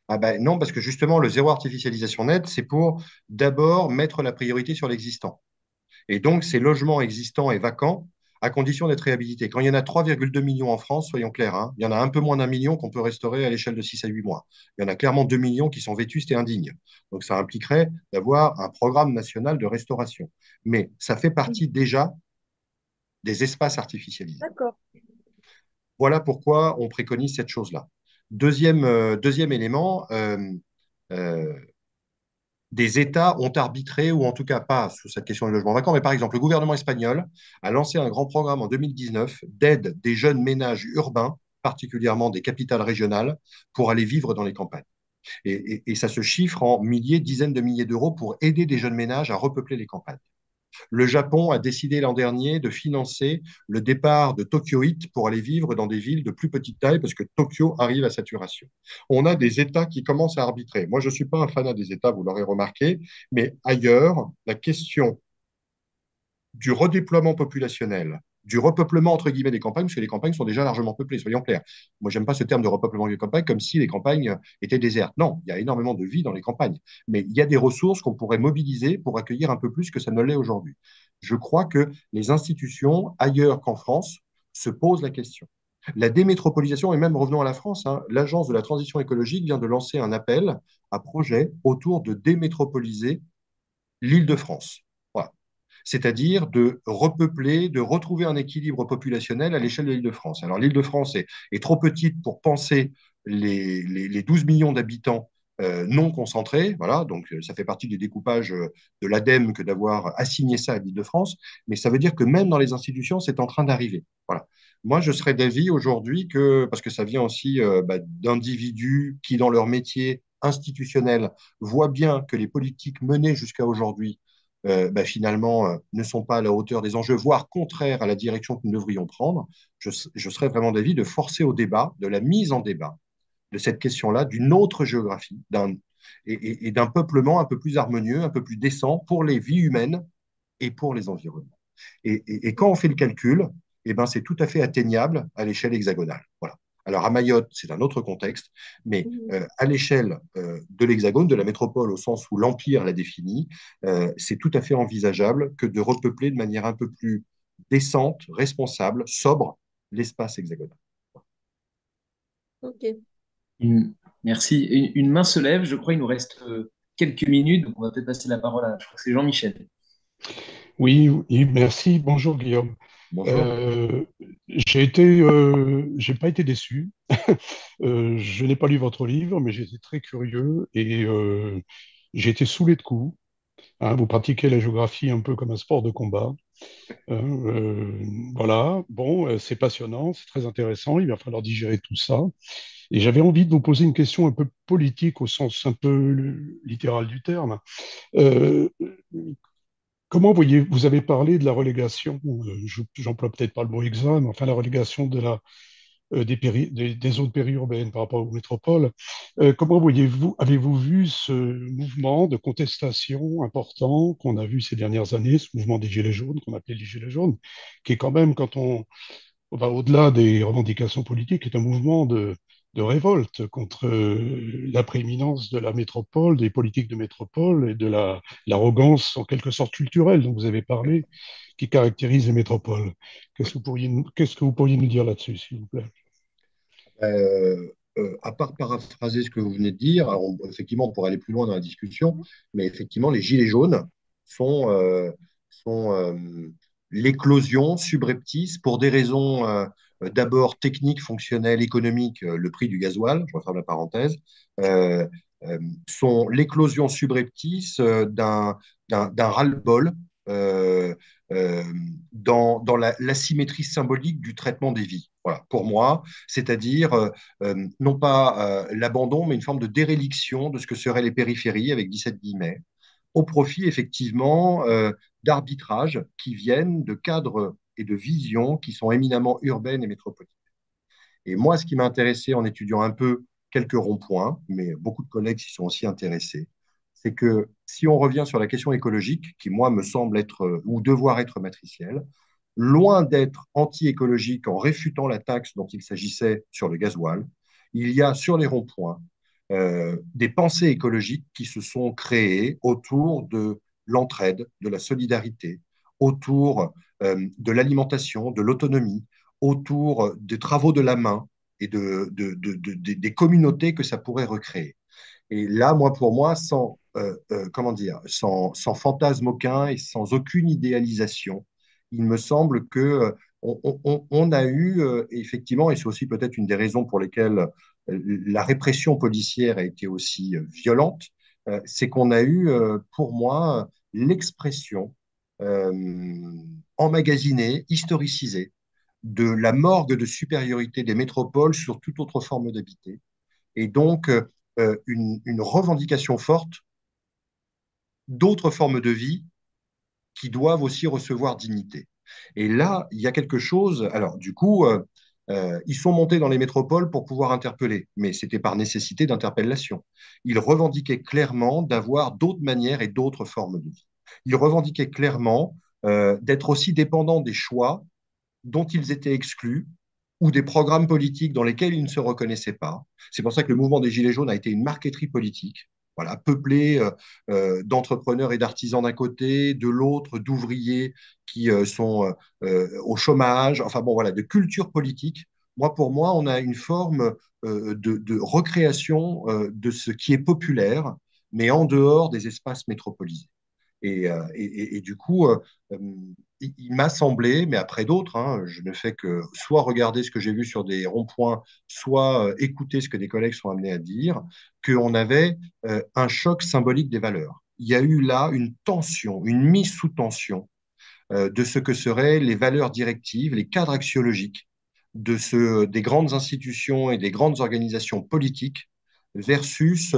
Ah ben non, parce que justement, le zéro artificialisation nette, c'est pour d'abord mettre la priorité sur l'existant. Et donc, ces logements existants et vacants, à condition d'être réhabilités. Quand il y en a 3,2 millions en France, soyons clairs, hein, il y en a un peu moins d'un million qu'on peut restaurer à l'échelle de 6 à 8 mois. Il y en a clairement 2 millions qui sont vétustes et indignes. Donc, ça impliquerait d'avoir un programme national de restauration. Mais ça fait partie déjà des espaces artificialisés. D'accord. Voilà pourquoi on préconise cette chose-là. Deuxième élément, euh, des États ont arbitré, ou en tout cas pas sur cette question du logement vacant, mais par exemple, le gouvernement espagnol a lancé un grand programme en 2019 d'aide des jeunes ménages urbains, particulièrement des capitales régionales, pour aller vivre dans les campagnes. Et ça se chiffre en milliers, dizaines de milliers d'euros pour aider des jeunes ménages à repeupler les campagnes. Le Japon a décidé l'an dernier de financer le départ de Tokyo-It pour aller vivre dans des villes de plus petite taille parce que Tokyo arrive à saturation. On a des États qui commencent à arbitrer. Moi, je ne suis pas un fanat des États, vous l'aurez remarqué, mais ailleurs, la question du redéploiement populationnel, du repeuplement entre guillemets des campagnes, parce que les campagnes sont déjà largement peuplées, soyons clairs. Moi, j'aime pas ce terme de repeuplement des campagnes comme si les campagnes étaient désertes. Non, il y a énormément de vie dans les campagnes, mais il y a des ressources qu'on pourrait mobiliser pour accueillir un peu plus que ça ne l'est aujourd'hui. Je crois que les institutions, ailleurs qu'en France, se posent la question. La démétropolisation, et même revenons à la France, hein, l'Agence de la transition écologique vient de lancer un appel à projet autour de démétropoliser l'Île-de-France. Voilà, c'est-à-dire de repeupler, de retrouver un équilibre populationnel à l'échelle de l'Île-de-France. Alors l'Île-de-France est trop petite pour penser les 12 millions d'habitants non concentrés, voilà, donc ça fait partie des découpages de l'ADEME que d'avoir assigné ça à l'Île-de-France, mais ça veut dire que même dans les institutions, c'est en train d'arriver. Voilà. Moi, je serais d'avis aujourd'hui que, parce que ça vient aussi d'individus qui, dans leur métier institutionnel, voient bien que les politiques menées jusqu'à aujourd'hui finalement ne sont pas à la hauteur des enjeux, voire contraires à la direction que nous devrions prendre, je serais vraiment d'avis de forcer au débat, de la mise en débat de cette question-là, d'une autre géographie et d'un peuplement un peu plus harmonieux, un peu plus décent pour les vies humaines et pour les environnements. Et quand on fait le calcul, eh ben, c'est tout à fait atteignable à l'échelle hexagonale. Voilà. Alors à Mayotte, c'est un autre contexte, mais Mhm. à l'échelle de l'hexagone, de la métropole au sens où l'Empire l'a défini, c'est tout à fait envisageable que de repeupler de manière un peu plus décente, responsable, sobre l'espace hexagonal. Ok. Une- Merci. Une main se lève, je crois, il nous reste quelques minutes, donc on va peut-être passer la parole à, je crois que c'est Jean-Michel. Oui, oui, merci. Bonjour Guillaume. Bonjour. Euh, j'ai pas été déçu. Je n'ai pas lu votre livre, mais j'étais très curieux et j'ai été saoulé de coups. Hein. Vous pratiquez la géographie un peu comme un sport de combat. Voilà. Bon, c'est passionnant, c'est très intéressant. Il va falloir digérer tout ça. Et j'avais envie de vous poser une question un peu politique au sens un peu littéral du terme. Euh, Comment voyez, vous avez parlé de la relégation, j'emploie peut-être pas le mot exact, mais enfin la relégation des zones périurbaines par rapport aux métropoles. Comment voyez-vous, avez-vous vu ce mouvement de contestation important qu'on a vu ces dernières années, ce mouvement des Gilets jaunes, qu'on appelait les Gilets jaunes, qui est quand même, quand on va au-delà des revendications politiques, est un mouvement de révolte contre la prééminence de la métropole, des politiques de métropole et de l'arrogance en quelque sorte culturelle dont vous avez parlé, qui caractérise les métropoles. Qu'est-ce que vous pourriez nous dire là-dessus, s'il vous plaît? À part paraphraser ce que vous venez de dire, alors effectivement, on pourrait aller plus loin dans la discussion, mais effectivement, les gilets jaunes sont, sont l'éclosion subreptice pour des raisons d'abord techniques, fonctionnelles, économiques, le prix du gasoil, je referme la parenthèse, euh, sont l'éclosion subreptice d'un ras-le-bol euh, euh, dans l'asymétrie symbolique du traitement des vies. Voilà, pour moi, c'est-à-dire non pas l'abandon, mais une forme de déréliction de ce que seraient les périphéries, avec 17 guillemets, au profit effectivement d'arbitrages qui viennent de cadres et de visions qui sont éminemment urbaines et métropolitaines. Et moi, ce qui m'a intéressé en étudiant un peu quelques ronds-points, mais beaucoup de collègues s'y sont aussi intéressés, c'est que si on revient sur la question écologique, qui moi me semble être ou devoir être matricielle, loin d'être anti-écologique en réfutant la taxe dont il s'agissait sur le gasoil, il y a sur les ronds-points des pensées écologiques qui se sont créées autour de l'entraide, de la solidarité, autour de l'alimentation, de l'autonomie, autour des travaux de la main et des communautés que ça pourrait recréer. Et là, moi, pour moi, comment dire, sans fantasme aucun et sans aucune idéalisation, il me semble que on a eu effectivement, et c'est aussi peut-être une des raisons pour lesquelles la répression policière a été aussi violente, c'est qu'on a eu, pour moi, l'expression euh, emmagasinée, historicisée de la morgue de supériorité des métropoles sur toute autre forme d'habité. Et donc, une revendication forte d'autres formes de vie qui doivent aussi recevoir dignité. Et là, il y a quelque chose. Alors, du coup, ils sont montés dans les métropoles pour pouvoir interpeller, mais c'était par nécessité d'interpellation. Ils revendiquaient clairement d'avoir d'autres manières et d'autres formes de vie. Ils revendiquaient clairement d'être aussi dépendants des choix dont ils étaient exclus ou des programmes politiques dans lesquels ils ne se reconnaissaient pas. C'est pour ça que le mouvement des Gilets jaunes a été une marqueterie politique, voilà, peuplé d'entrepreneurs et d'artisans d'un côté, de l'autre d'ouvriers qui sont au chômage, enfin bon, voilà, de culture politique. Moi, pour moi, on a une forme de recréation de ce qui est populaire, mais en dehors des espaces métropolisés. Et du coup, il m'a semblé, mais après d'autres, hein, je ne fais que soit regarder ce que j'ai vu sur des ronds-points, soit écouter ce que des collègues sont amenés à dire, qu'on avait un choc symbolique des valeurs. Il y a eu là une tension, une mise sous tension de ce que seraient les valeurs directives, les cadres axiologiques des grandes institutions et des grandes organisations politiques versus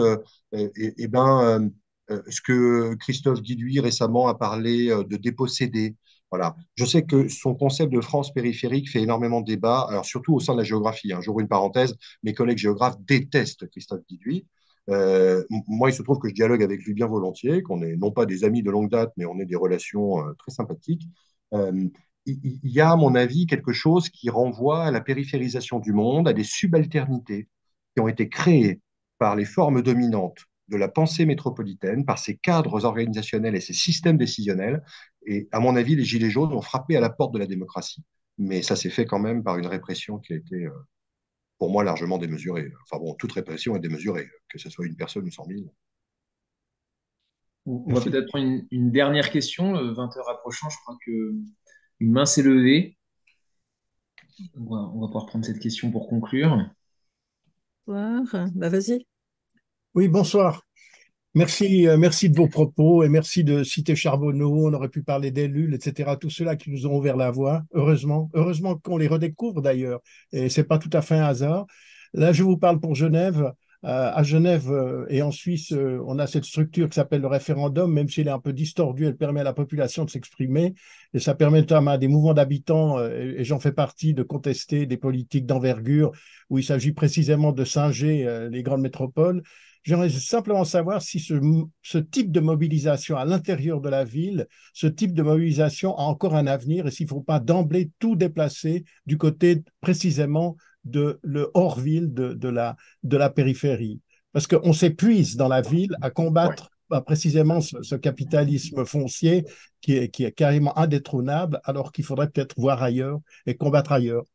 ce que Christophe Guilluy récemment a parlé de déposséder. Voilà. Je sais que son concept de France périphérique fait énormément de débat, alors surtout au sein de la géographie. Hein. J'ouvre une parenthèse, mes collègues géographes détestent Christophe Guilluy. Moi, il se trouve que je dialogue avec lui bien volontiers, qu'on est non pas des amis de longue date, mais on est des relations très sympathiques. Euh, il y a, à mon avis, quelque chose qui renvoie à la périphérisation du monde, à des subalternités qui ont été créées par les formes dominantes de la pensée métropolitaine, par ces cadres organisationnels et ces systèmes décisionnels. Et à mon avis, les Gilets jaunes ont frappé à la porte de la démocratie. Mais ça s'est fait quand même par une répression qui a été, pour moi, largement démesurée. Enfin bon, toute répression est démesurée, que ce soit une personne ou 100 000. On va Merci. peut-être prendre une dernière question. 20 heures approchant, je crois que une main s'est levée. On va pouvoir prendre cette question pour conclure. Bonsoir. Bah, vas-y. Oui, bonsoir. Merci de vos propos et merci de citer Charbonneau. On aurait pu parler d'Ellul, etc. Tous ceux-là qui nous ont ouvert la voie, heureusement qu'on les redécouvre d'ailleurs. Et c'est pas tout à fait un hasard. Là, je vous parle pour Genève. À Genève et en Suisse, on a cette structure qui s'appelle le référendum, même s'il est un peu distordu, elle permet à la population de s'exprimer et ça permet notamment à des mouvements d'habitants, et j'en fais partie, de contester des politiques d'envergure où il s'agit précisément de singer les grandes métropoles. J'aimerais simplement savoir si ce type de mobilisation à l'intérieur de la ville, ce type de mobilisation a encore un avenir et s'il ne faut pas d'emblée tout déplacer du côté précisément de le hors-ville, de la périphérie. Parce qu'on s'épuise dans la ville à Ouais. combattre précisément ce capitalisme foncier qui est carrément indétrônable, alors qu'il faudrait peut-être voir ailleurs et combattre ailleurs.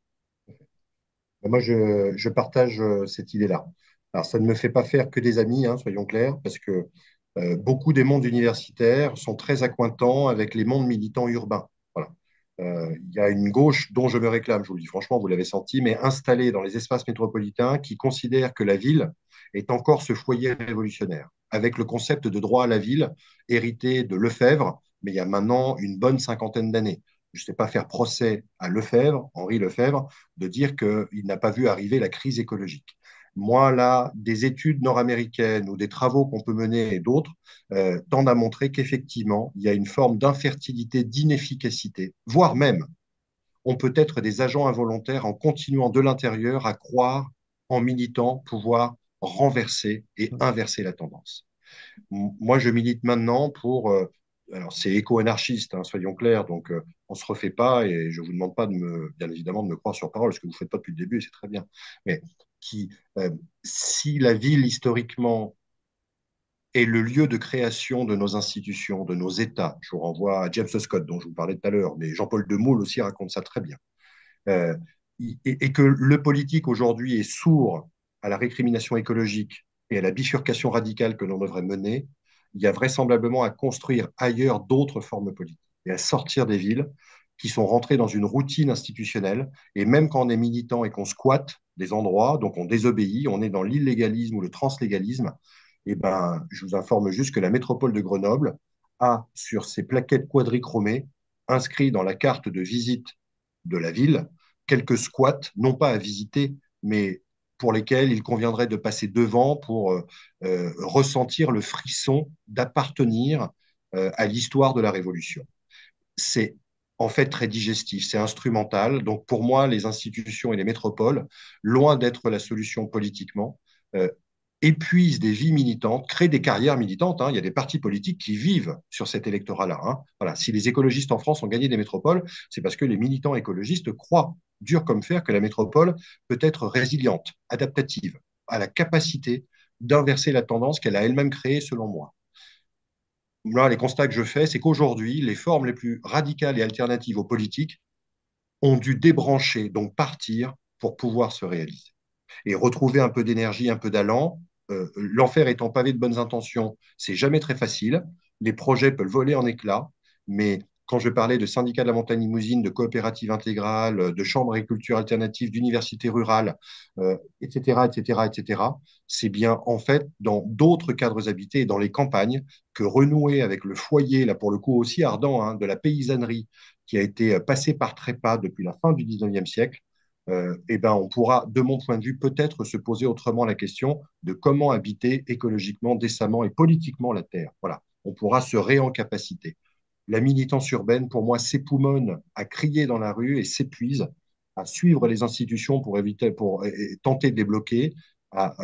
Moi, je partage cette idée-là. Alors, ça ne me fait pas faire que des amis, hein, soyons clairs, parce que beaucoup des mondes universitaires sont très accointants avec les mondes militants urbains. Voilà. Il y a une gauche dont je me réclame, je vous le dis franchement, vous l'avez senti, mais installée dans les espaces métropolitains qui considère que la ville est encore ce foyer révolutionnaire, avec le concept de droit à la ville hérité de Lefebvre, mais il y a maintenant une bonne cinquantaine d'années. Je ne sais pas faire procès à Lefebvre, Henri Lefebvre, de dire qu'il n'a pas vu arriver la crise écologique. Moi, là, des études nord-américaines ou des travaux qu'on peut mener et d'autres tendent à montrer qu'effectivement, il y a une forme d'infertilité, d'inefficacité, voire même, on peut être des agents involontaires en continuant de l'intérieur à croire, en militant, pouvoir renverser et inverser la tendance. Moi, je milite maintenant pour. Alors, c'est éco-anarchiste, hein, soyons clairs, donc on ne se refait pas et je ne vous demande pas, bien évidemment, de me croire sur parole, ce que vous ne faites pas depuis le début et c'est très bien. Mais qui, si la ville, historiquement, est le lieu de création de nos institutions, de nos États, je vous renvoie à James Scott, dont je vous parlais tout à l'heure, mais Jean-Paul Demoule aussi raconte ça très bien, euh, et que le politique aujourd'hui est sourd à la récrimination écologique et à la bifurcation radicale que l'on devrait mener, il y a vraisemblablement à construire ailleurs d'autres formes politiques et à sortir des villes qui sont rentrées dans une routine institutionnelle. Et même quand on est militant et qu'on squatte des endroits, donc on désobéit, on est dans l'illégalisme ou le translégalisme, et ben, je vous informe juste que la métropole de Grenoble a, sur ses plaquettes quadrichromées, inscrit dans la carte de visite de la ville quelques squats, non pas à visiter, mais pour lesquels il conviendrait de passer devant pour ressentir le frisson d'appartenir à l'histoire de la Révolution. C'est en fait très digestif, c'est instrumental. Donc pour moi, les institutions et les métropoles, loin d'être la solution politiquement, euh, épuisent des vies militantes, créent des carrières militantes, hein. Il y a des partis politiques qui vivent sur cet électorat-là, hein. Voilà. Si les écologistes en France ont gagné des métropoles, c'est parce que les militants écologistes croient, dur comme fer, que la métropole peut être résiliente, adaptative, à la capacité d'inverser la tendance qu'elle a elle-même créée, selon moi. Là, les constats que je fais, c'est qu'aujourd'hui, les formes les plus radicales et alternatives aux politiques ont dû débrancher, donc partir pour pouvoir se réaliser et retrouver un peu d'énergie, un peu d'allant. L'enfer étant pavé de bonnes intentions, c'est jamais très facile. Les projets peuvent voler en éclats, mais quand je parlais de syndicats de la montagne limousine, de coopératives intégrales, de chambres d'agriculture alternatives, d'universités rurales, etc., etc., etc., c'est bien en fait dans d'autres cadres habités et dans les campagnes que renouer avec le foyer, là pour le coup aussi ardent, hein, de la paysannerie qui a été passé par trépas depuis la fin du 19e siècle, eh ben, on pourra, de mon point de vue, peut-être se poser autrement la question de comment habiter écologiquement, décemment et politiquement la Terre. Voilà, on pourra se réencapaciter. La militance urbaine, pour moi, s'époumonne à crier dans la rue et s'épuise à suivre les institutions pour éviter, pour et tenter de les bloquer, à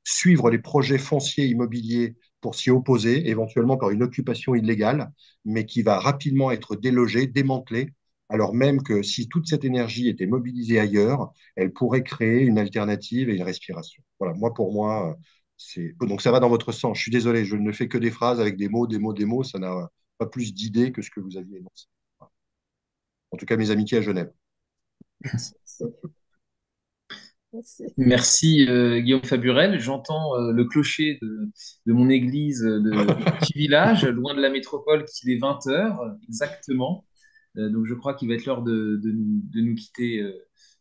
suivre les projets fonciers immobiliers pour s'y opposer, éventuellement par une occupation illégale, mais qui va rapidement être délogée, démantelée, alors même que si toute cette énergie était mobilisée ailleurs, elle pourrait créer une alternative et une respiration. Voilà, moi, pour moi, c'est. Donc ça va dans votre sens. Je suis désolé, je ne fais que des phrases avec des mots, des mots, des mots. Ça n'a pas plus d'idées que ce que vous aviez énoncé. Voilà. En tout cas, mes amitiés à Genève. Merci. Merci Guillaume Faburel. J'entends le clocher de mon église de petit village, loin de la métropole, qu'il est 20 heures exactement. Donc je crois qu'il va être l'heure de nous quitter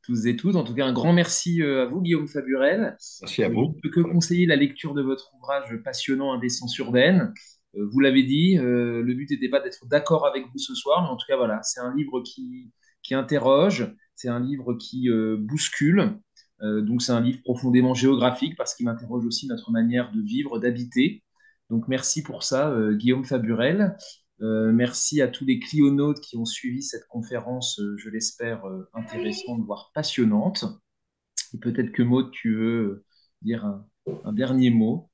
tous et toutes. En tout cas, un grand merci à vous, Guillaume Faburel. Merci à Je ne vous. peux que conseiller la lecture de votre ouvrage passionnant Indécence urbaine. Vous l'avez dit, le but n'était pas d'être d'accord avec vous ce soir, mais en tout cas, voilà, c'est un livre qui interroge, c'est un livre qui bouscule. Donc c'est un livre profondément géographique parce qu'il interroge aussi notre manière de vivre, d'habiter. Donc merci pour ça, Guillaume Faburel. Merci à tous les clionautes qui ont suivi cette conférence, je l'espère, intéressante, voire passionnante. Et peut-être que Maud, tu veux dire un dernier mot.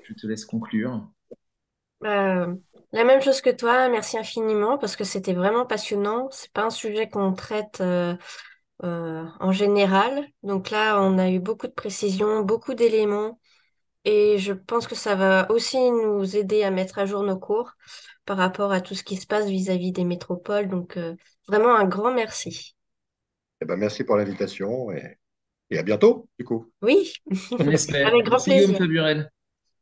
Je te laisse conclure. Euh, la même chose que toi, merci infiniment parce que c'était vraiment passionnant. C'est pas un sujet qu'on traite en général. Donc là, on a eu beaucoup de précisions, beaucoup d'éléments et je pense que ça va aussi nous aider à mettre à jour nos cours par rapport à tout ce qui se passe vis-à-vis des métropoles. Donc vraiment un grand merci. Eh ben, merci pour l'invitation et à bientôt, du coup. Oui, On espère. avec grand Merci Guillaume plaisir. Faburel.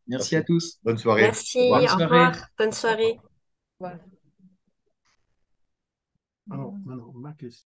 Merci à Merci. tous. Bonne soirée. Au Merci, Bonne revoir. au revoir, soirée. bonne Au revoir. soirée. Voilà. Alors, maintenant, ma question.